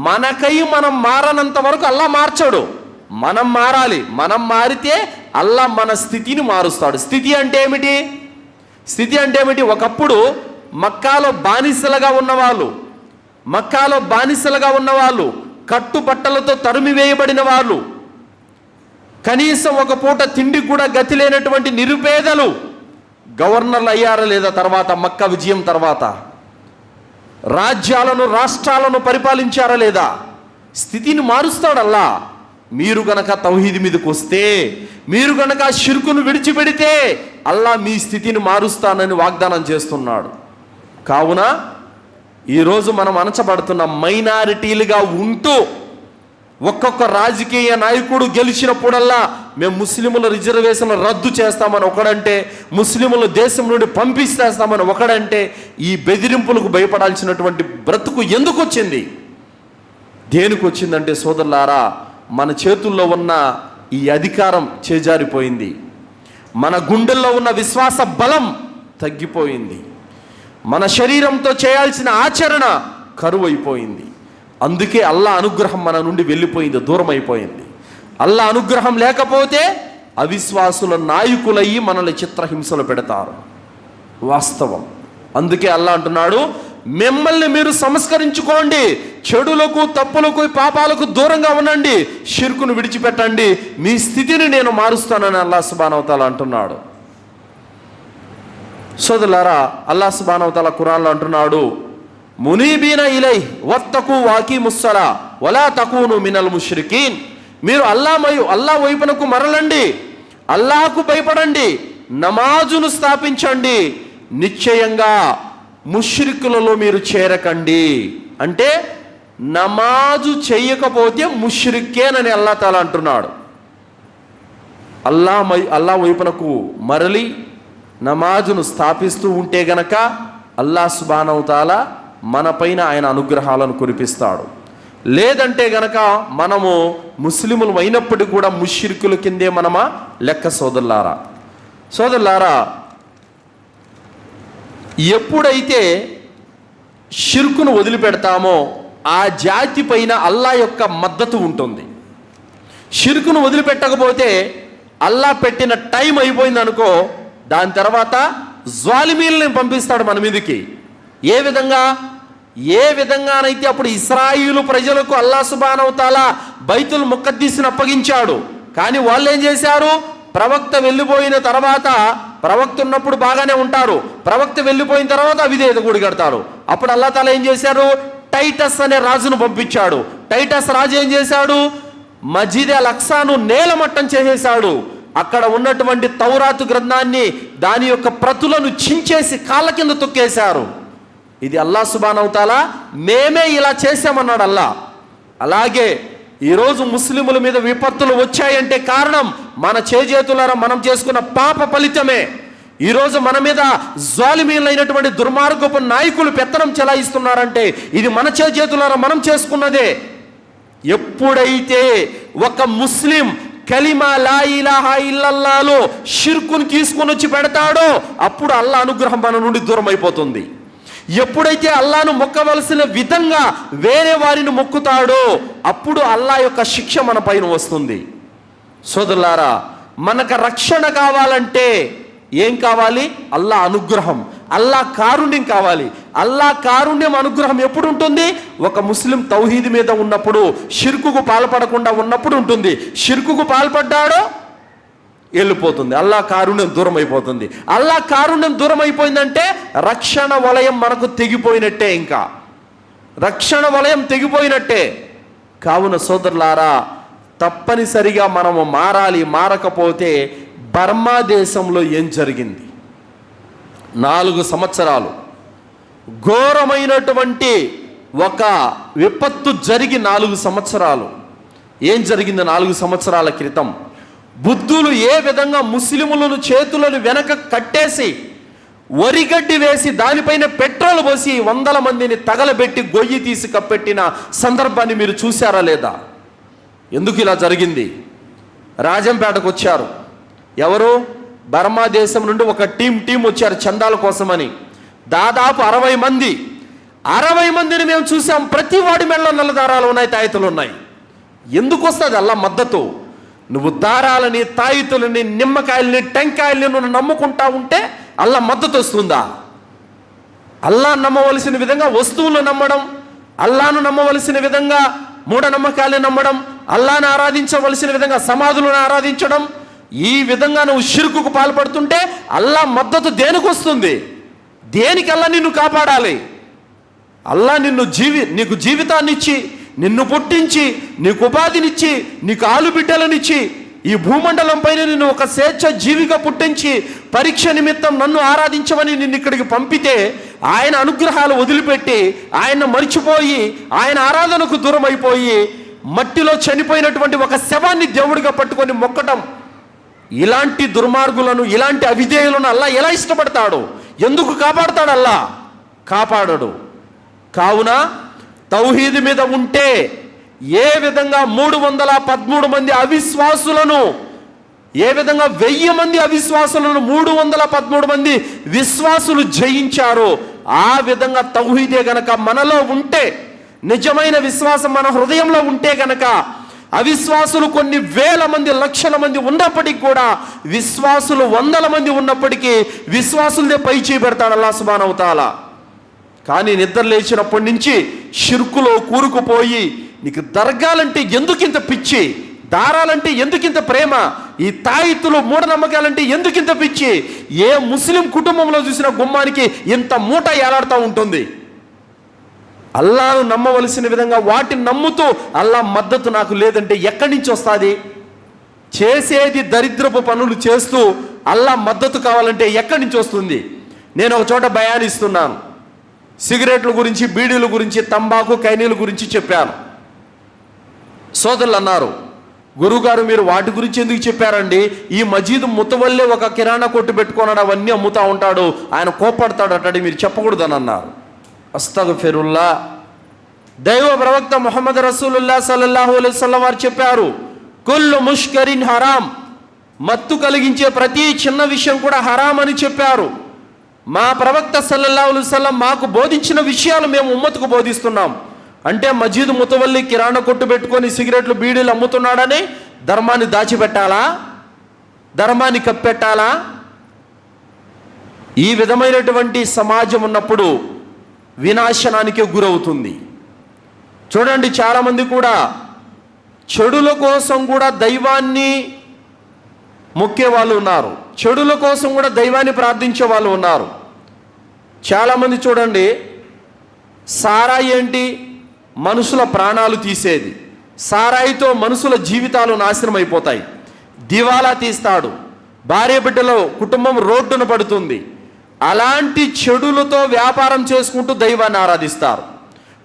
మనకై మనం మారనంత వరకు అల్లాహ్ మార్చడు. మనం మారాలి. మనం మారితే అల్లాహ్ మన స్థితిని మారుస్తాడు. స్థితి అంటే ఏమిటి? స్థితి అంటే ఏమిటి? ఒకప్పుడు మక్కాలో బానిసలుగా ఉన్నవాళ్ళు, కట్టుబట్టలతో తరిమి వేయబడిన వాళ్ళు, కనీసం ఒక పూట తిండి కూడా గతి లేనటువంటి నిరుపేదలు గవర్నర్లు అయ్యారా లేదా? తర్వాత మక్కా విజయం తర్వాత రాష్ట్రాలను పరిపాలించారా లేదా? స్థితిని మారుస్తాడు అల్లాహ్. మీరు గనక తౌహీద్ మీదకి వస్తే, మీరు గనక షిర్కును విడిచిపెడితే అల్లాహ్ మీ స్థితిని మారుస్తానని వాగ్దానం చేస్తున్నాడు. కావున ఈరోజు మనం అణచబడుతున్న మైనారిటీలుగా ఉంటూ ఒక్కొక్క రాజకీయ నాయకుడు గెలిచినప్పుడల్లా మేము ముస్లిముల రిజర్వేషన్లు రద్దు చేస్తామని ఒకడంటే, ముస్లిముల దేశం నుండి పంపిస్తేస్తామని ఒకడంటే, ఈ బెదిరింపులకు భయపడాల్సినటువంటి బ్రతుకు ఎందుకు వచ్చింది? దేనికి వచ్చిందంటే సోదరులారా, మన చేతుల్లో ఉన్న ఈ అధికారం చేజారిపోయింది. మన గుండెల్లో ఉన్న విశ్వాస బలం తగ్గిపోయింది. మన శరీరంతో చేయాల్సిన ఆచరణ కరువైపోయింది. అందుకే అల్లాహ్ అనుగ్రహం మన నుండి వెళ్ళిపోయింది, దూరం అయిపోయింది. అల్లాహ్ అనుగ్రహం లేకపోతే అవిశ్వాసుల నాయకులయ్యి మనల్ని చిత్రహింసలు పెడతారు. వాస్తవం. అందుకే అల్లాహ్ అంటున్నాడు, మిమ్మల్ని మీరు సంస్కరించుకోండి, చెడులకు, తప్పులకు, పాపాలకు దూరంగా ఉండండి, షిర్కును విడిచిపెట్టండి, మీ స్థితిని నేను మారుస్తానని అల్లాహ్ సుబ్హానహు వ తఆలా అంటున్నాడు. సోదరులారా, అల్లాహ్ సుబ్హానహు వ తఆలా ఖురాన్లో అంటున్నాడు, మునీబీన ఇలై వత్తకు వాకీముస్సలా వలా తకూను మినల్ ముష్రికీన్. మీరు అల్లాహ్ వైపునకు మరలండి, అల్లాహకు భయపడండి, నమాజును స్థాపించండి, నిశ్చయంగా ముష్రికులలో మీరు చేరకండి. అంటే నమాజు ముష్రికేనని అల్లాహ్ తాలా అంటున్నాడు. అల్లాహ్ వైపునకు మరలి నమాజును స్థాపిస్తూ ఉంటే గనక అల్లాహ్ సుబ్హానహు వ తఆలా మన పైన ఆయన అనుగ్రహాలను కురిపిస్తాడు. లేదంటే గనక మనము ముస్లిములు అయినప్పటికీ కూడా ముష్రికుల కిందే మనమా లెక్క. సోదరులారా, ఎప్పుడైతే షిర్కును వదిలిపెడతామో ఆ జాతి పైన అల్లాహ్ యొక్క మద్దతు ఉంటుంది. షిర్కును వదిలిపెట్టకపోతే అల్లాహ్ పెట్టిన టైం అయిపోయింది అనుకో, దాని తర్వాత జాలిమీల్ని పంపిస్తాడు మన మీదకి. ఏ విధంగానైతే అప్పుడు ఇశ్రాయేలు ప్రజలకు అల్లాహ్ సుబ్హానహు వ తఆలా బైతుల్ ముఖద్దీస్ని అప్పగించాడు. కానీ వాళ్ళు ఏం చేశారు? ప్రవక్త వెళ్ళిపోయిన తర్వాత, ప్రవక్త ఉన్నప్పుడు బాగానే ఉంటారు, ప్రవక్త వెళ్ళిపోయిన తర్వాత అవిధేయత గుడి కడతారు. అప్పుడు అల్లాహ్ తాలా ఏం చేశారు? టైటస్ అనే రాజును పంపించాడు. టైటస్ రాజు ఏం చేశాడు? మస్జిద్ అల్ అక్సాను నేలమట్టం చేసేశాడు. అక్కడ ఉన్నటువంటి తౌరాతు గ్రంథాన్ని, దాని యొక్క ప్రతులను చించేసి కాళ్ళ కింద తొక్కేశారు. ఇది అల్లాహ్ సుబ్హానహు వ తఆలా మేమే ఇలా చేశామన్నాడు అల్లాహ్. అలాగే ఈరోజు ముస్లిముల మీద విపత్తులు వచ్చాయంటే కారణం మన చేజేతులారా మనం చేసుకున్న పాప ఫలితమే. ఈరోజు మన మీద జాలిమీలైనటువంటి దుర్మార్గపు నాయకులు పెత్తనం చెలాయిస్తున్నారంటే ఇది మన చేజేతులారా మనం చేసుకున్నదే. ఎప్పుడైతే ఒక ముస్లిం కలిమా లా ఇలాహా ఇల్లల్లాహ్లో షిర్కును తీసుకొని వచ్చి పెడతాడో అప్పుడు అల్లాహ్ అనుగ్రహం మన నుండి దూరం అయిపోతుంది. ఎప్పుడైతే అల్లాహ్ను మొక్కవలసిన విధంగా వేరే వారిని మొక్కుతాడో అప్పుడు అల్లాహ్ యొక్క శిక్ష మన పైన వస్తుంది. సోదరులారా, మనకు రక్షణ కావాలంటే ఏం కావాలి? అల్లాహ్ అనుగ్రహం, అల్లాహ్ కారుణ్యం కావాలి. అల్లాహ్ కారుణ్యం, అనుగ్రహం ఎప్పుడు ఉంటుంది? ఒక ముస్లిం తౌహీద్ మీద ఉన్నప్పుడు, షిర్కుకు పాల్పడకుండా ఉన్నప్పుడు ఉంటుంది. షిర్కుకు పాల్పడ్డాడో వెళ్ళిపోతుంది, అల్లాహ్ కారుణ్యం దూరం అయిపోతుంది. అల్లాహ్ కారుణ్యం దూరం అయిపోయిందంటే రక్షణ వలయం మనకు తెగిపోయినట్టే, ఇంకా రక్షణ వలయం తెగిపోయినట్టే. కావున సోదరులారా, తప్పనిసరిగా మనము మారాలి. మారకపోతే బర్మా దేశంలో ఏం జరిగింది? 4 సంవత్సరాలు ఘోరమైనటువంటి ఒక విపత్తు జరిగి 4 సంవత్సరాలు. ఏం జరిగింది 4 సంవత్సరాల క్రితం? బుద్ధులు ఏ విధంగా ముస్లిములను చేతులను వెనక కట్టేసి వరిగడ్డి వేసి దానిపైన పెట్రోల్ పోసి 100 మందిని తగలబెట్టి గొయ్యి తీసి కప్పెట్టిన సందర్భాన్ని మీరు చూశారా లేదా? ఎందుకు ఇలా జరిగింది? రాజంపేటకు వచ్చారు ఎవరు? బర్మా దేశం నుండి ఒక టీం వచ్చారు చందాల కోసమని. దాదాపు 60 మంది. 60 మందిని మేము చూసాం. ప్రతి వాడి మెడలో నల్ల దారాలు ఉన్నాయి, తాయితులు ఉన్నాయి. ఎందుకు వస్తుంది అల్లా మద్దతు? నువ్వు దారాలని, తాయితులని, నిమ్మకాయలని, టెంకాయలని నువ్వు నమ్ముకుంటా ఉంటే అల్లా మద్దతు వస్తుందా? అల్లా నమ్మవలసిన విధంగా వస్తువులు నమ్మడం, అల్లాను నమ్మవలసిన విధంగా మూఢనమ్మకాలను నమ్మడం, అల్లాను ఆరాధించవలసిన విధంగా సమాధులను ఆరాధించడం, ఈ విధంగా నువ్వు షిర్కుకు పాల్పడుతుంటే అల్లా మద్దతు దేనికి వస్తుంది? దేనికి అల్లా నిన్ను కాపాడాలి? అల్లా నీకు జీవితాన్ని ఇచ్చి, నిన్ను పుట్టించి, నీకు ఉపాధినిచ్చి, నీకు ఆలు బిడ్డలనిచ్చి, ఈ భూమండలం పైన నిన్ను ఒక స్వేచ్ఛ జీవిగా పుట్టించి పరీక్ష నిమిత్తం నన్ను ఆరాధించమని నిన్ను ఇక్కడికి పంపితే ఆయన అనుగ్రహాలు వదిలిపెట్టి, ఆయన మరిచిపోయి, ఆయన ఆరాధనకు దూరం అయిపోయి మట్టిలో చనిపోయినటువంటి ఒక శవాన్ని దేవుడిగా పట్టుకొని మొక్కటం, ఇలాంటి దుర్మార్గులను, ఇలాంటి అవిధేయులను అల్లా ఎలా ఇష్టపడతాడు? ఎందుకు కాపాడతాడు? అల్లా కాపాడడు. కావున తౌహీద్ మీద ఉంటే ఏ విధంగా 313 మంది అవిశ్వాసులను, ఏ విధంగా 1000 మంది అవిశ్వాసులను 313 మంది విశ్వాసులు జయించారో ఆ విధంగా తౌహీదే గనక మనలో ఉంటే, నిజమైన విశ్వాసం మన హృదయంలో ఉంటే గనక, అవిశ్వాసులు కొన్ని వేల మంది, లక్షల మంది ఉన్నప్పటికీ కూడా, విశ్వాసులు 100 మంది ఉన్నప్పటికీ విశ్వాసులదే పై చేయి పెడతాడు అల్లాహ్ సుబ్హానహు వ తఆలా. కానీ నిద్ర లేచినప్పటి నుంచి షిర్కులో కూరుకుపోయి, నీకు దర్గాలంటే ఎందుకింత పిచ్చి, దారాలంటే ఎందుకింత ప్రేమ, ఈ తాయితులు మూఢనమ్మకాలంటే ఎందుకింత పిచ్చి, ఏ ముస్లిం కుటుంబంలో చూసిన గుమ్మానికి ఇంత మూట ఏలాడుతూ ఉంటుంది. అల్లాను నమ్మవలసిన విధంగా వాటిని నమ్ముతూ అల్లా మద్దతు నాకు లేదంటే ఎక్కడి నుంచి వస్తుంది? చేసేది దరిద్రపు పనులు చేస్తూ అల్లా మద్దతు కావాలంటే ఎక్కడి నుంచి వస్తుంది? నేను ఒక చోట బయానిస్తున్నాను, సిగరెట్ల గురించి, బీడీల గురించి, తంబాకు, కైనీల గురించి చెప్పాను. సోదరులు అన్నారు, గురువుగారు మీరు వాటి గురించి ఎందుకు చెప్పారండి? ఈ మజీద్ ముతవల్లే ఒక కిరాణా కొట్టు పెట్టుకున్నాడు, అవన్నీ అమ్ముతా ఉంటాడు, ఆయన కోపడతాడు అట్టడి మీరు చెప్పకూడదని అన్నారు. అస్తగఫిరుల్లా. దైవ ప్రవక్త ముహమ్మద్ రసూలుల్లాహ్ సల్లల్లాహు అలైహి వసల్లం వారు చెప్పారు, కుల్లు ముష్కరిన్ హరాం, మత్తు కలిగించే ప్రతి చిన్న విషయం కూడా హరాం అని చెప్పారు. మా ప్రవక్త సల్లల్లాహు అలైహి వసల్లం మాకు బోధించిన విషయాలు మేము ఉమ్మతుకు బోధిస్తున్నాం. అంటే మజీద్ ముతవల్లి కిరాణా కొట్టు పెట్టుకొని సిగరెట్లు, బీడీలు అమ్ముతున్నాడని ధర్మాన్ని దాచిపెట్టాలా? ధర్మాన్ని కప్పెట్టాలా? ఈ విధమైనటువంటి సమాజం ఉన్నప్పుడు వినాశనానికి గురవుతుంది. చూడండి, చాలామంది కూడా చెడుల కోసం కూడా దైవాన్ని మొక్కే వాళ్ళు ఉన్నారు, చెడుల కోసం కూడా దైవాన్ని ప్రార్థించే వాళ్ళు ఉన్నారు. చాలామంది చూడండి, సారాయి ఏంటి? మనుషుల ప్రాణాలు తీసేది. సారాయితో మనుషుల జీవితాలు నాశనం అయిపోతాయి. దివాలా తీస్తాడు, భార్య బిడ్డలో కుటుంబం రోడ్డున పడుతుంది. అలాంటి చెడులతో వ్యాపారం చేసుకుంటూ దైవాన్ని ఆరాధిస్తారు.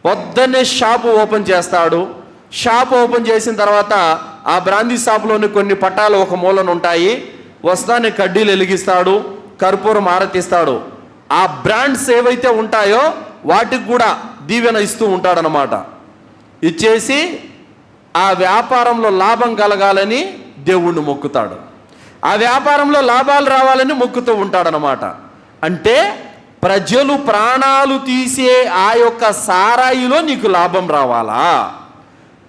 పొద్దున్నే షాపు ఓపెన్ చేస్తాడు. షాపు ఓపెన్ చేసిన తర్వాత ఆ బ్రాందీ షాపులోని కొన్ని పట్టాలు ఒక మూలన ఉంటాయి. వస్తానే కడ్డీలు వెలిగిస్తాడు, కర్పూరం ఆరతిస్తాడు. ఆ బ్రాండ్స్ ఏవైతే ఉంటాయో వాటికి కూడా దీవెన ఇస్తూ ఉంటాడనమాట. ఇచ్చేసి ఆ వ్యాపారంలో లాభం కలగాలని దేవుణ్ణి మొక్కుతాడు. ఆ వ్యాపారంలో లాభాలు రావాలని మొక్కుతూ ఉంటాడనమాట. అంటే ప్రజలు ప్రాణాలు తీసే ఆ యొక్క సారాయిలో నీకు లాభం రావాలా?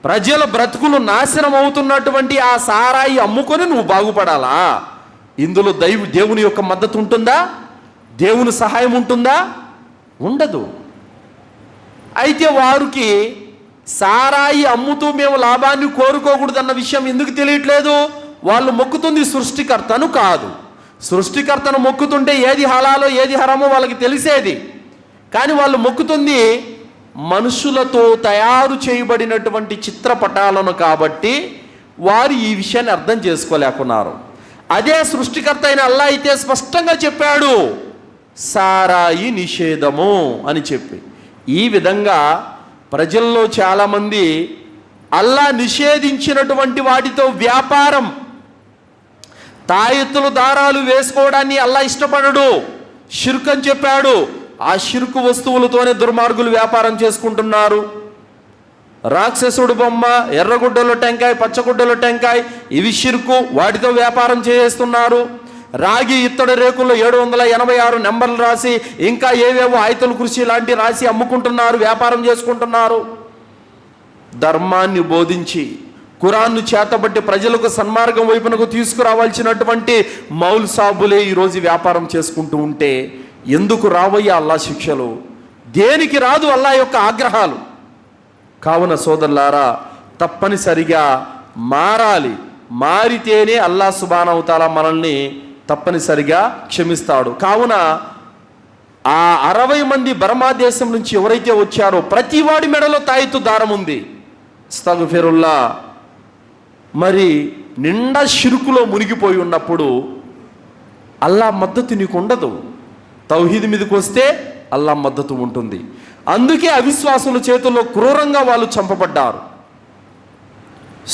ప్రజల బ్రతుకులు నాశనం అవుతున్నటువంటి ఆ సారాయి అమ్ముకొని నువ్వు బాగుపడాలా? ఇందులో దేవుని యొక్క మద్దతు ఉంటుందా? దేవుని సహాయం ఉంటుందా? ఉండదు. అయితే వారికి సారాయి అమ్ముతూ మేము లాభాన్ని కోరుకోకూడదన్న విషయం ఎందుకు తెలియట్లేదు? వాళ్ళు మొక్కుతుంది సృష్టికర్తను కాదు. సృష్టికర్తను మొక్కుతుంటే ఏది హలాలో ఏది హరామో వాళ్ళకి తెలిసేది. కానీ వాళ్ళు మొక్కుతుంది మనుషులతో తయారు చేయబడినటువంటి చిత్రపటాలను కాబట్టి వారు ఈ విషయాన్ని అర్థం చేసుకోలేకున్నారు. అదే సృష్టికర్త అయిన అల్లాహ్ అయితే స్పష్టంగా చెప్పాడు, సారాయి నిషేధము అని చెప్పి. ఈ విధంగా ప్రజల్లో చాలామంది అల్లా నిషేధించినటువంటి వాటితో వ్యాపారం, తాయెత్తులు దారాలు వేసుకోవడాన్ని అల్లా ఇష్టపడడు, షిర్క్ అని చెప్పాడు. ఆ షిర్కు వస్తువులతోనే దుర్మార్గులు వ్యాపారం చేసుకుంటున్నారు. రాక్షసుడు బొమ్మ, ఎర్రగుడ్డలో టెంకాయ, పచ్చగుడ్డలో టెంకాయ, ఇవి షిర్కు, వాటితో వ్యాపారం చేస్తున్నారు. రాగి ఇత్తడి రేకుల్లో 786 నెంబర్లు రాసి ఇంకా ఏవేవో ఆయితుల కృషి లాంటి రాసి అమ్ముకుంటున్నారు, వ్యాపారం చేసుకుంటున్నారు. ధర్మాన్ని బోధించి ఖురాన్ను చేతబట్టి ప్రజలకు సన్మార్గం వైపునకు తీసుకురావాల్సినటువంటి మౌల్ సాబులే ఈరోజు వ్యాపారం చేసుకుంటూ ఉంటే ఎందుకు రావయ్యా అల్లా శిక్షలు? దేనికి రాదు అల్లా యొక్క ఆగ్రహాలు? కావున సోదరులారా, తప్పనిసరిగా మారాలి. మారితేనే అల్లా సుబ్హానహు వ తఆలా మనల్ని తప్పనిసరిగా క్షమిస్తాడు. కావున ఆ 60 మంది బర్మా దేశం నుంచి ఎవరైతే వచ్చారో ప్రతి వాడి మెడలో తాయెత్తు దారం ఉంది. అస్తగ్ఫిరుల్లా. మరి నిండా షిర్కులో మునిగిపోయి ఉన్నప్పుడు అల్లా మద్దతు నీకు ఉండదు. తౌహీద్ మీదకి వస్తే అల్లా మద్దతు ఉంటుంది. అందుకే అవిశ్వాసుల చేతుల్లో క్రూరంగా వాళ్ళు చంపబడ్డారు.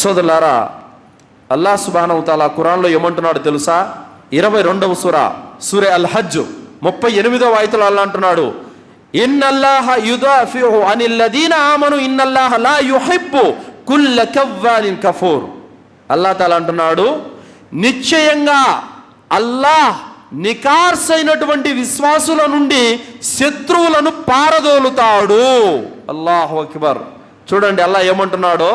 సోదరులారా, అల్లా సుబ్హానహు వ తఆలా ఖురాన్లో ఏమంటున్నాడు తెలుసా? 22వ సూర అల్ హజ్ 38వ ఆయతలో అల్లా అంటున్నాడు, ఇన్నల్లాహ యుదాఫిఉ అనిల్లదీన ఆమను ఇన్నల్లాహ లా యుహిబ్బు కుల్ల కవ్వానిన్ కఫూర్. అల్లా తాలా అంటున్నాడు, నిశ్చయంగా అల్లాహ్ నికార్సైనటువంటి విశ్వాసుల నుండి శత్రువులను పారదోలుతాడు. అల్లాహు అక్బర్. చూడండి అల్లా ఏమంటున్నాడో.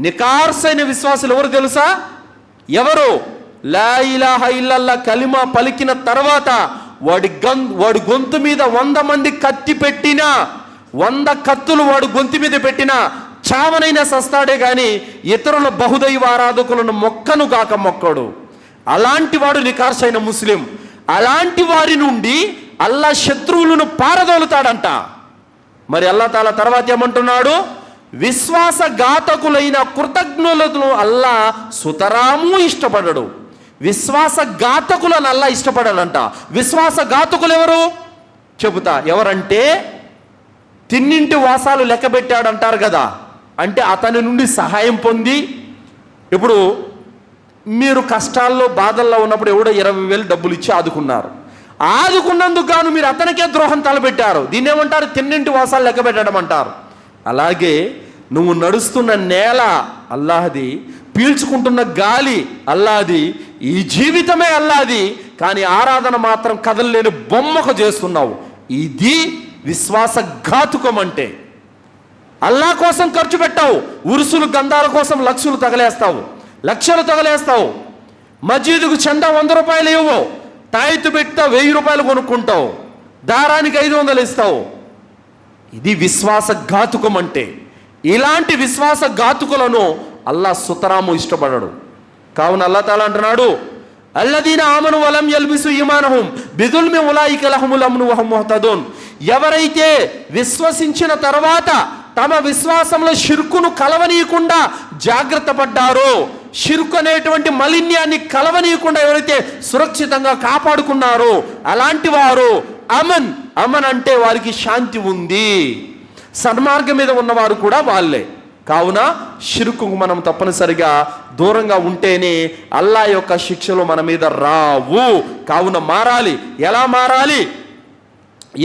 నికార్సైన విశ్వాసులు ఎవరు తెలుసా? ఎవరు? లా ఇలాహ ఇల్లల్లా కలిమా పలికిన తర్వాత వాడి గొంతు మీద 100 మంది కత్తి పెట్టినా, 100 కత్తులు వాడు గొంతు మీద పెట్టినా చావనైనా సస్తాడే గాని ఇతరుల బహుదైవ ఆరాధకులను మొక్కను గాక మొక్కడు. అలాంటి వాడు నికార్సైన ముస్లిం. అలాంటి వారి నుండి అల్లా శత్రువులను పారదోలుతాడంట. మరి అల్లా తాలా తర్వాత ఏమంటున్నాడు? విశ్వాసఘాతకులైన కృతజ్ఞులను అల్లా సుతరాము ఇష్టపడడు. విశ్వాసఘాతకులను అల్లా ఇష్టపడాలంట. విశ్వాసఘాతకులు ఎవరు చెబుతా. ఎవరంటే తిన్నింటి వాసాలు లెక్క పెట్టాడంటారు కదా, అంటే అతని నుండి సహాయం పొంది, ఇప్పుడు మీరు కష్టాల్లో బాధల్లో ఉన్నప్పుడు ఎవడో 20,000 డబ్బులు ఇచ్చి ఆదుకున్నారు. ఆదుకున్నందుకు గాను మీరు అతనికే ద్రోహం తలపెట్టారు. దీన్ని ఏమంటారు? తిన్నింటి వాసాలు లెక్క పెట్టడం అంటారు. అలాగే నువ్వు నడుస్తున్న నేల అల్లాహది, పీల్చుకుంటున్న గాలి అల్లాది, ఈ జీవితమే అల్లాది, కానీ ఆరాధన మాత్రం కదలలేని బొమ్మకు చేస్తున్నావు. ఇది విశ్వాసఘాతుకం అంటే. అల్లా కోసం ఖర్చు పెట్టావు, ఉరుసులు గంధాల కోసం లక్షలు తగలేస్తావు. మసీదుకు చందా 100 రూపాయలు ఇవ్వవు, తాయెత్తు పెట్టా 1000 రూపాయలు కొనుక్కుంటావు, దారానికి 500 ఇస్తావు. ఇది విశ్వాసఘాతుకం అంటే. ఇలాంటి విశ్వాసఘాతుకులను అల్లా సుతరాము ఇష్టపడడు. కావున అల్లా తాలా అంటున్నాడు, అల్లదీన ఆమను వలం యల్బిసు ఈమానహుం బిదుల్మి ఉలాయిక లహుముల్ అమ్ను వహుం ముహ్తదూన్. ఎవరైతే విశ్వసించిన తర్వాత తమ విశ్వాసంలో షిర్కును కలవనీయకుండా జాగ్రత్త పడ్డారో, షిర్కు అనేటువంటి మలిన్యాన్ని కలవనీయకుండా ఎవరైతే సురక్షితంగా కాపాడుకున్నారో అలాంటి వారు అమన్ అంటే వారికి శాంతి ఉంది. సన్మార్గం మీద ఉన్నవారు కూడా వాళ్ళే. కావున షిర్కుకు మనం తప్పనిసరిగా దూరంగా ఉంటేనే అల్లా యొక్క శిక్షలు మన మీద రావు. కావున మారాలి. ఎలా మారాలి?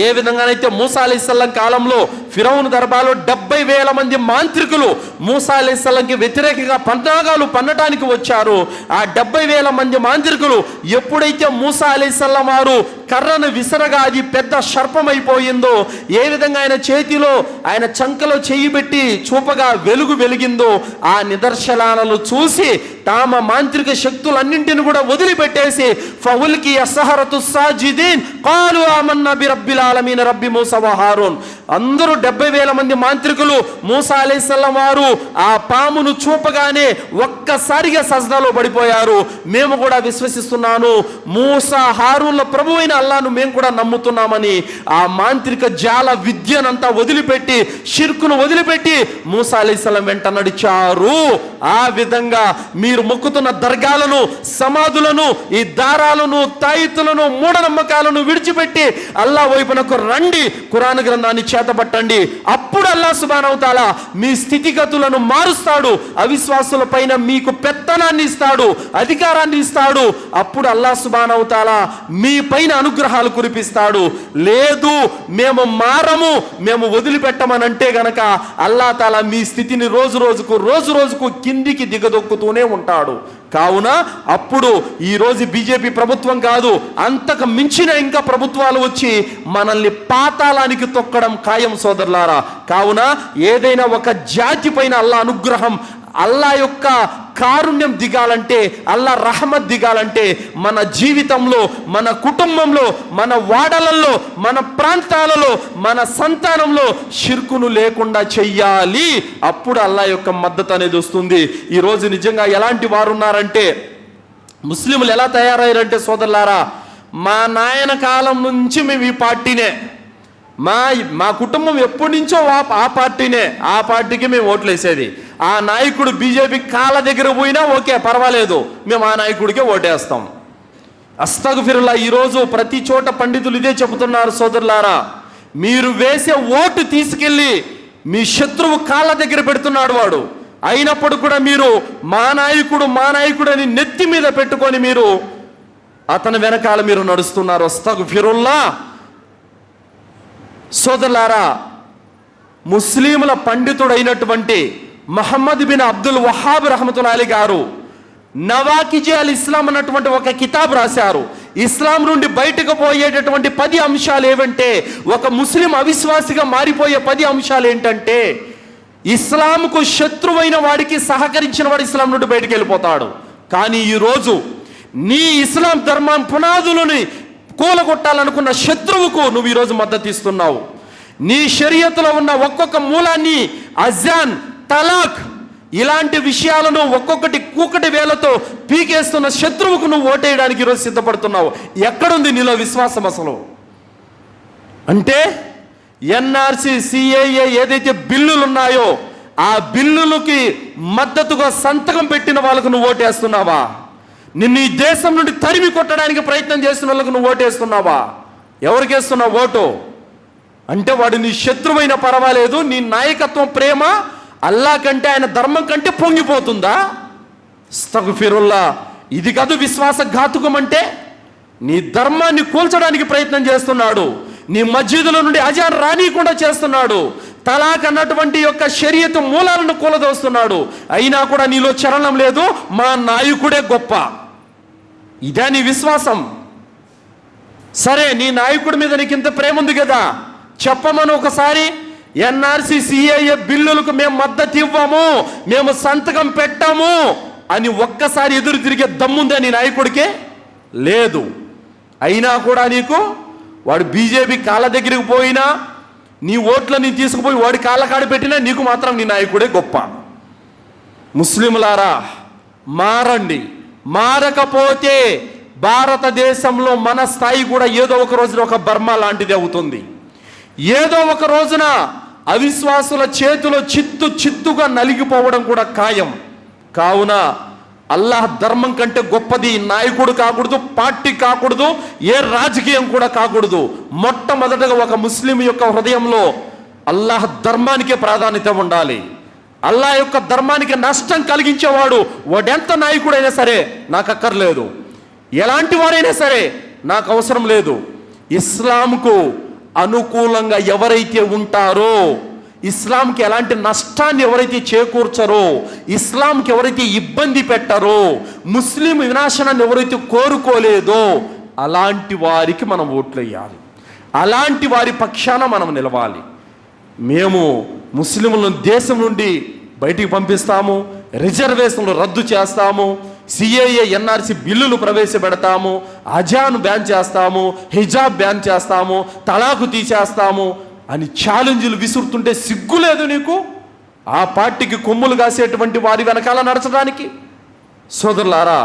ఏ విధంగానైతే మూసా అలైహిస్సలాం కాలంలో ఫిరౌను దర్బార్లో 70,000 మంది మాంత్రికులు మూసా అలైహిస్సలాంకి వ్యతిరేకంగా పన్నాగాలు పన్నటానికి వచ్చారు. ఆ 70,000 మంది మాంత్రికులు ఎప్పుడైతే మూసా అలైహిస్సలాం వారు కర్రను విసరగా అది పెద్ద సర్పమైపోయిందో, ఏ విధంగా ఆయన చేతిలో ఆయన చంకలో చేయి పెట్టి చూపగా వెలుగు వెలిగిందో, ఆ నిదర్శనాలను చూసి తమ మాంత్రిక శక్తులన్నింటిని కూడా వదిలిపెట్టేసి ఫౌల్కి అస్సహరతు సాజిదీన్ ఖాలు ఆమన్నా బిరబ్బిల్ ఆలమీన్ రబ్బి మూసా వ హారూన్, అందరూ 70,000 మంది మాంత్రికులు మూసా అలైహిస్సలాం వారు ఆ పామును చూపగానే ఒక్కసారిగా సజ్దాలో పడిపోయారు. మేము కూడా విశ్వసిస్తున్నాను, మూసా హారూన్ల ప్రభు అయిన అల్లాను మేము కూడా నమ్ముతున్నామని ఆ మాంత్రిక జాల విద్యనంతా వదిలిపెట్టి, షిర్కును వదిలిపెట్టి మూసా అలైహిస్సలాం వెంట నడిచారు. ఆ విధంగా మీరు మొక్కుతున్న దర్గాలను, సమాధులను, ఈ దారాలను, తాయితులను, మూఢనమ్మకాలను విడిచిపెట్టి అల్లా వైపునకు రండి, ఖురాన్ గ్రంథాన్ని చేతపట్టండి. అప్పుడు అల్లా సుబ్హానహు వ తఆలా మీ స్థితిగతులను మారుస్తాడు, అవిశ్వాసుల పైన మీకు పెత్తనాన్ని ఇస్తాడు, అధికారాన్ని ఇస్తాడు. అప్పుడు అల్లా సుబ్హానహు వ తఆలా మీ పైన అనుగ్రహాలు కురిపిస్తాడు. లేదు మేము మారము, మేము వదిలిపెట్టమనంటే గనక అల్లా తాలా మీ స్థితిని రోజు రోజుకు కిందికి దిగదొక్కుతూనే ఉంటాడు. కావున అప్పుడు ఈరోజు బీజేపీ ప్రభుత్వం కాదు, అంతకు మించిన ఇంకా ప్రభుత్వాలు వచ్చి మనల్ని పాతాళానికి తొక్కడం ఖాయం సోదరులారా. కావున ఏదైనా ఒక జాతి పైన అల్లా అనుగ్రహం, అల్లా యొక్క కారుణ్యం దిగాలంటే, అల్లా రహమత్ దిగాలంటే మన జీవితంలో, మన కుటుంబంలో, మన వాడలలో, మన ప్రాంతాలలో, మన సంతానంలో షిర్కును లేకుండా చెయ్యాలి. అప్పుడు అల్లా యొక్క మద్దతు అనేది వస్తుంది. ఈరోజు నిజంగా ఎలాంటి వారు ఉన్నారంటే, ముస్లింలు ఎలా తయారయ్యారంటే సోదరులారా, మా నాయన కాలం నుంచి మేము ఈ పార్టీనే, మా కుటుంబం ఎప్పటి నుంచో ఆ పార్టీనే, ఆ పార్టీకి మేము ఓట్లు వేసేది. ఆ నాయకుడు బీజేపీ కాళ్ళ దగ్గర పోయినా ఓకే పర్వాలేదు, మేము ఆ నాయకుడికే ఓటేస్తాం. అస్తగ్ఫిరుల్లా. ఈరోజు ప్రతి చోట పండితులు ఇదే చెబుతున్నారు సోదరులారా, మీరు వేసే ఓటు తీసుకెళ్ళి మీ శత్రువు కాళ్ళ దగ్గర పెడుతున్నాడు వాడు. అయినప్పుడు కూడా మీరు మా నాయకుడు అని నెత్తి మీద పెట్టుకొని మీరు అతని వెనకాల మీరు నడుస్తున్నారు. అస్తగ్ఫిరుల్లా. సోదరులారా, ముస్లింల పండితుడైనటువంటి మహమ్మద్ బిన్ అబ్దుల్ వహాబ్ రహమతుల్లాహి అలైహి గారు నవాకిజే అల్ ఇస్లాం అన్నటువంటి ఒక కితాబ్ రాశారు. ఇస్లాం నుండి బయటకు పోయేటటువంటి 10 అంశాలు ఏవంటే, ఒక ముస్లిం అవిశ్వాసిగా మారిపోయే 10 అంశాలు ఏంటంటే, ఇస్లాంకు శత్రువైన వాడికి సహకరించిన వాడు ఇస్లాం నుండి బయటకు వెళ్ళిపోతాడు. కానీ ఈరోజు నీ ఇస్లాం ధర్మం పునాదులని కూలగొట్టాలనుకున్న శత్రువుకు నువ్వు ఈరోజు మద్దతు ఇస్తున్నావు. నీ షరియతులో ఉన్న ఒక్కొక్క మూలాన్ని, అజాన్, తలాక్ ఇలాంటి విషయాలను ఒక్కొక్కటి కూకటి వేలతో పీకేస్తున్న శత్రువుకు నువ్వు ఓటేయడానికి ఈరోజు సిద్ధపడుతున్నావు. ఎక్కడుంది నీలో విశ్వాసం అసలు? అంటే ఎన్ఆర్సి, సిఏఏ ఏదైతే బిల్లులు ఉన్నాయో ఆ బిల్లులకి మద్దతుగా సంతకం పెట్టిన వాళ్ళకు నువ్వు ఓటేస్తున్నావా? నిన్ను ఈ దేశం నుండి తరిమి కొట్టడానికి ప్రయత్నం చేస్తున్న వాళ్ళకు నువ్వు ఓటేస్తున్నావా? ఎవరికేస్తున్నావు ఓటు? అంటే వాడు నీ శత్రువైనా పర్వాలేదు, నీ నాయకత్వం ప్రేమ అల్లా కంటే, ఆయన ధర్మం కంటే పొంగిపోతుందా? అస్తగ్ఫిరుల్లా. ఇది కాదు విశ్వాసఘాతుకం అంటే. నీ ధర్మాన్ని కూల్చడానికి ప్రయత్నం చేస్తున్నాడు, నీ మస్జిదుల నుండి అజాన్ రానీయకుండా చేస్తున్నాడు, తలాక్ అన్నటువంటి యొక్క షరియతు మూలాలను కూలదోస్తున్నాడు. అయినా కూడా నీలో చలనం లేదు, మా నాయకుడే గొప్ప. ఇదే నీ విశ్వాసం. సరే, నీ నాయకుడి మీద నీకు ఇంత ప్రేమ ఉంది కదా, చెప్పమను ఒకసారి. ఎన్ఆర్సి, సిఏఏ బిల్లులకు మేము మద్దతు ఇవ్వము, మేము సంతకం పెట్టాము అని ఒక్కసారి ఎదురు తిరిగే దమ్ముందే నీ నాయకుడికే? లేదు. అయినా కూడా నీకు వాడు బీజేపీ కాళ్ళ దగ్గరికి పోయినా, నీ ఓట్లని తీసుకుపోయి వాడి కాళ్ళ కాడి పెట్టినా నీకు మాత్రం నీ నాయకుడే గొప్ప. ముస్లింలారా, మారండి. మారకపోతే భారతదేశంలో మన స్థాయి కూడా ఏదో ఒక రోజున ఒక బర్మా లాంటిది అవుతుంది. ఏదో ఒక రోజున అవిశ్వాసుల చేతిలో చిత్తుగా నలిగిపోవడం కూడా ఖాయం. కావున అల్లాహ్ ధర్మం కంటే గొప్పది నాయకుడు కాకూడదు, పార్టీ కాకూడదు, ఏ రాజకీయం కూడా కాకూడదు. మొట్టమొదటగా ఒక ముస్లిం యొక్క హృదయంలో అల్లాహ్ ధర్మానికే ప్రాధాన్యత ఉండాలి. అల్లాహ్ యొక్క ధర్మానికి నష్టం కలిగించేవాడు వాడెంత నాయకుడైనా సరే నాకు అక్కర్లేదు, ఎలాంటి వారైనా సరే నాకు అవసరం లేదు. ఇస్లాంకు అనుకూలంగా ఎవరైతే ఉంటారో, ఇస్లాంకి ఎలాంటి నష్టాన్ని ఎవరైతే చేకూర్చరో, ఇస్లాంకి ఎవరైతే ఇబ్బంది పెట్టరో, ముస్లిం వినాశనాన్ని ఎవరైతే కోరుకోలేదో అలాంటి వారికి మనం ఓట్లు వేయాలి. అలాంటి వారి పక్షాన మనం నిలవాలి. మేము ముస్లింలను దేశం నుండి బయటికి పంపిస్తాము, రిజర్వేషన్లు రద్దు చేస్తాము, సిఏఏ, ఎన్ఆర్సి బిల్లులు ప్రవేశపెడతాము, అజాన్ బ్యాన్ చేస్తాము, హిజాబ్ బ్యాన్ చేస్తాము, తలాకు తీసేస్తాము అని ఛాలెంజ్లు విసురుతుంటే సిగ్గులేదు నీకు? ఆ పార్టీకి కొమ్ములు కాసేటువంటి వారి వెనకాల నడచడానికి? సోదరులారా,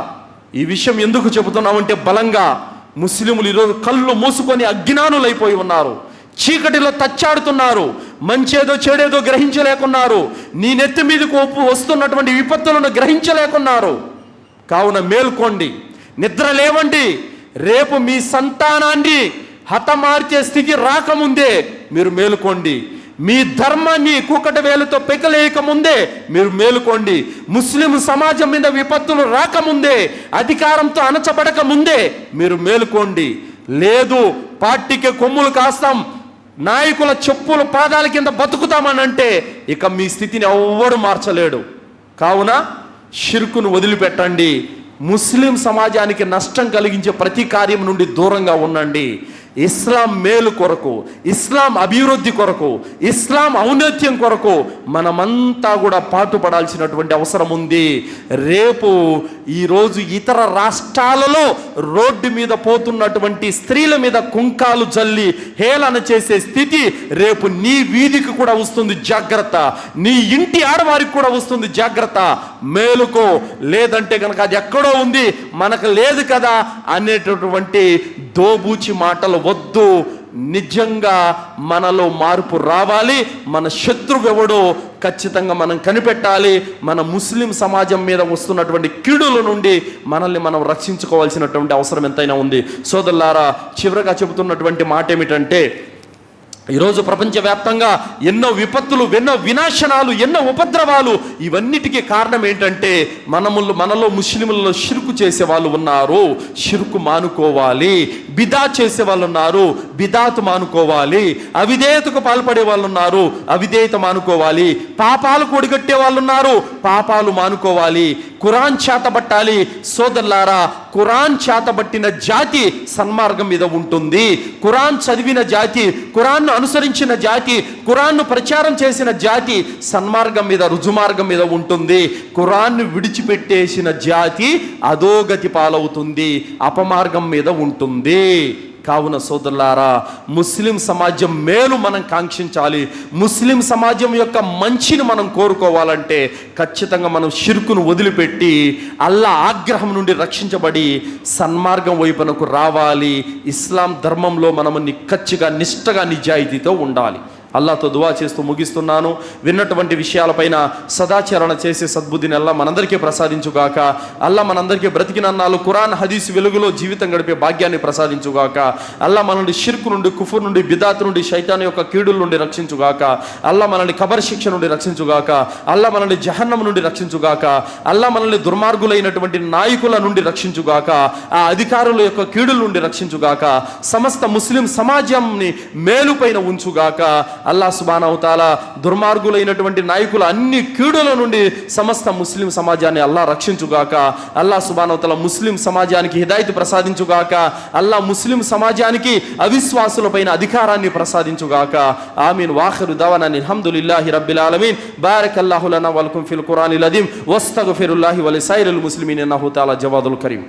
ఈ విషయం ఎందుకు చెబుతున్నామంటే బలంగా ముస్లింలు ఈరోజు కళ్ళు మూసుకొని అజ్ఞానులైపోయి ఉన్నారు, చీకటిలో తచ్చాడుతున్నారు, మంచేదో చెడేదో గ్రహించలేకున్నారు, నీ నెత్తి మీదకు వస్తున్నటువంటి విపత్తులను గ్రహించలేకున్నారు. కావున మేల్కోండి, నిద్ర లేవండి. రేపు మీ సంతానాన్ని హతమార్చే స్థితి రాకముందే మీరు మేలుకోండి. మీ ధర్మాన్ని కూకటి వేలుతో పెకలేయక ముందే మీరు మేలుకోండి. ముస్లిం సమాజం మీద విపత్తులు రాకముందే, అధికారంతో అణచబడక ముందే మీరు మేలుకోండి. లేదు, పార్టీకి కొమ్ములు కాస్తాం, నాయకుల చెప్పుల పాదాల కింద బతుకుతామనంటే ఇక మీ స్థితిని ఎవ్వడు మార్చలేడు. కావున షిర్కును వదిలిపెట్టండి. ముస్లిం సమాజానికి నష్టం కలిగించే ప్రతి కార్యం నుండి దూరంగా ఉండండి. ఇస్లాం మేలు కొరకు, ఇస్లాం అభివృద్ధి కొరకు, ఇస్లాం ఔన్నత్యం కొరకు మనమంతా కూడా పాటుపడాల్సినటువంటి అవసరం ఉంది. రేపు ఈరోజు ఇతర రాష్ట్రాలలో రోడ్డు మీద పోతున్నటువంటి స్త్రీల మీద కుంకాలు జల్లి హేళన చేసే స్థితి రేపు నీ వీధికి కూడా వస్తుంది, జాగ్రత్త. నీ ఇంటి ఆడవారికి కూడా వస్తుంది, జాగ్రత్త. మేలుకో, లేదంటే కనుక అది ఎక్కడో ఉంది మనకు లేదు కదా అనేటటువంటి దోబూచి మాటలు వద్దు. నిజంగా మనలో మార్పు రావాలి. మన శత్రువు ఎవడో ఖచ్చితంగా మనం కనిపెట్టాలి. మన ముస్లిం సమాజం మీద వస్తున్నటువంటి కీడుల నుండి మనల్ని మనం రక్షించుకోవాల్సినటువంటి అవసరం ఎంతైనా ఉంది. సోదరులారా, చివరగా చెబుతున్నటువంటి మాట ఏమిటంటే, ఈరోజు ప్రపంచవ్యాప్తంగా ఎన్నో విపత్తులు, ఎన్నో వినాశనాలు, ఎన్నో ఉపద్రవాలు, ఇవన్నిటికీ కారణం ఏంటంటే మనలో ముస్లింలలో షిర్కు చేసే వాళ్ళు ఉన్నారు, షిర్కు మానుకోవాలి. బిదా చేసే వాళ్ళు ఉన్నారు, బిదాతు మానుకోవాలి. అవిధేయతకు పాల్పడే వాళ్ళు ఉన్నారు, అవిధేయత మానుకోవాలి. పాపాలు కూడిగట్టే వాళ్ళు ఉన్నారు, పాపాలు మానుకోవాలి. ఖురాన్ చేతబట్టాలి. సోదరులారా, ఖురాన్ చేతబట్టిన జాతి సన్మార్గం మీద ఉంటుంది. ఖురాన్ చదివిన జాతి, ఖురాన్ను అనుసరించిన జాతి, ఖురాన్ను ప్రచారం చేసిన జాతి సన్మార్గం మీద, రుజుమార్గం మీద ఉంటుంది. ఖురాన్ను విడిచిపెట్టేసిన జాతి అధోగతి పాలవుతుంది, అపమార్గం మీద ఉంటుంది. కావున సోదరులారా, ముస్లిం సమాజం మేలు మనం కాంక్షించాలి. ముస్లిం సమాజం యొక్క మంచిని మనం కోరుకోవాలంటే ఖచ్చితంగా మనం షిర్కును వదిలిపెట్టి అల్లా ఆగ్రహం నుండి రక్షించబడి సన్మార్గం వైపునకు రావాలి. ఇస్లాం ధర్మంలో మనము నిక్కచ్చిగా, నిష్టగా, నిజాయితీతో ఉండాలి. అల్లాతో దువా చేస్తూ ముగిస్తున్నాను. విన్నటువంటి విషయాలపైన సదాచరణ చేసే సద్బుద్ధిని అల్లా మనందరికీ ప్రసాదించుగాక. అల్లా మనందరికీ బ్రతికినన్నాళ్ళు ఖురాన్ హదీస్ వెలుగులో జీవితం గడిపే భాగ్యాన్ని ప్రసాదించుగాక. అల్లా మనల్ని షిర్కు నుండి, కుఫర్ నుండి, బిదాత్ నుండి, శైతాన్ యొక్క కీడుల నుండి రక్షించుగాక. అల్లా మనల్ని ఖబర్ శిక్ష నుండి రక్షించుగాక. అల్లా మనల్ని జహన్నం నుండి రక్షించుగాక. అల్లా మనల్ని దుర్మార్గులైనటువంటి నాయకుల నుండి రక్షించుగాక. ఆ అధికారుల యొక్క కీడుల నుండి రక్షించుగాక. సమస్త ముస్లిం సమాజంని మేలుపైన ఉంచుగాక. అల్లా సుబ్హానహు తఆలా దుర్మార్గులైనటువంటి నాయకుల అన్ని కీడుల నుండి సమస్త ముస్లిం సమాజాన్ని అల్లా రక్షించుగాక. అల్లా సుబ్హానహు తఆలా ముస్లిం సమాజానికి హిదాయత్ ప్రసాదించుగాక. అల్లా ముస్లిం సమాజానికి అవిశ్వాసులపైన అధికారాన్ని ప్రసాదించుగాక. ఆమీన్. వాఖిరు దవానా అల్హమ్దులిల్లాహి రబ్బిల్ ఆలమీన్. బారకల్లాహు లనా వలకుం ఫిల్ ఖురానిల్ అదీమ్ వస్తగ్ఫిరుల్లాహి వలిసైరిల్ ముస్లిమీన్ ఇన్నహు తఆలా జవాదుల్ కరీం.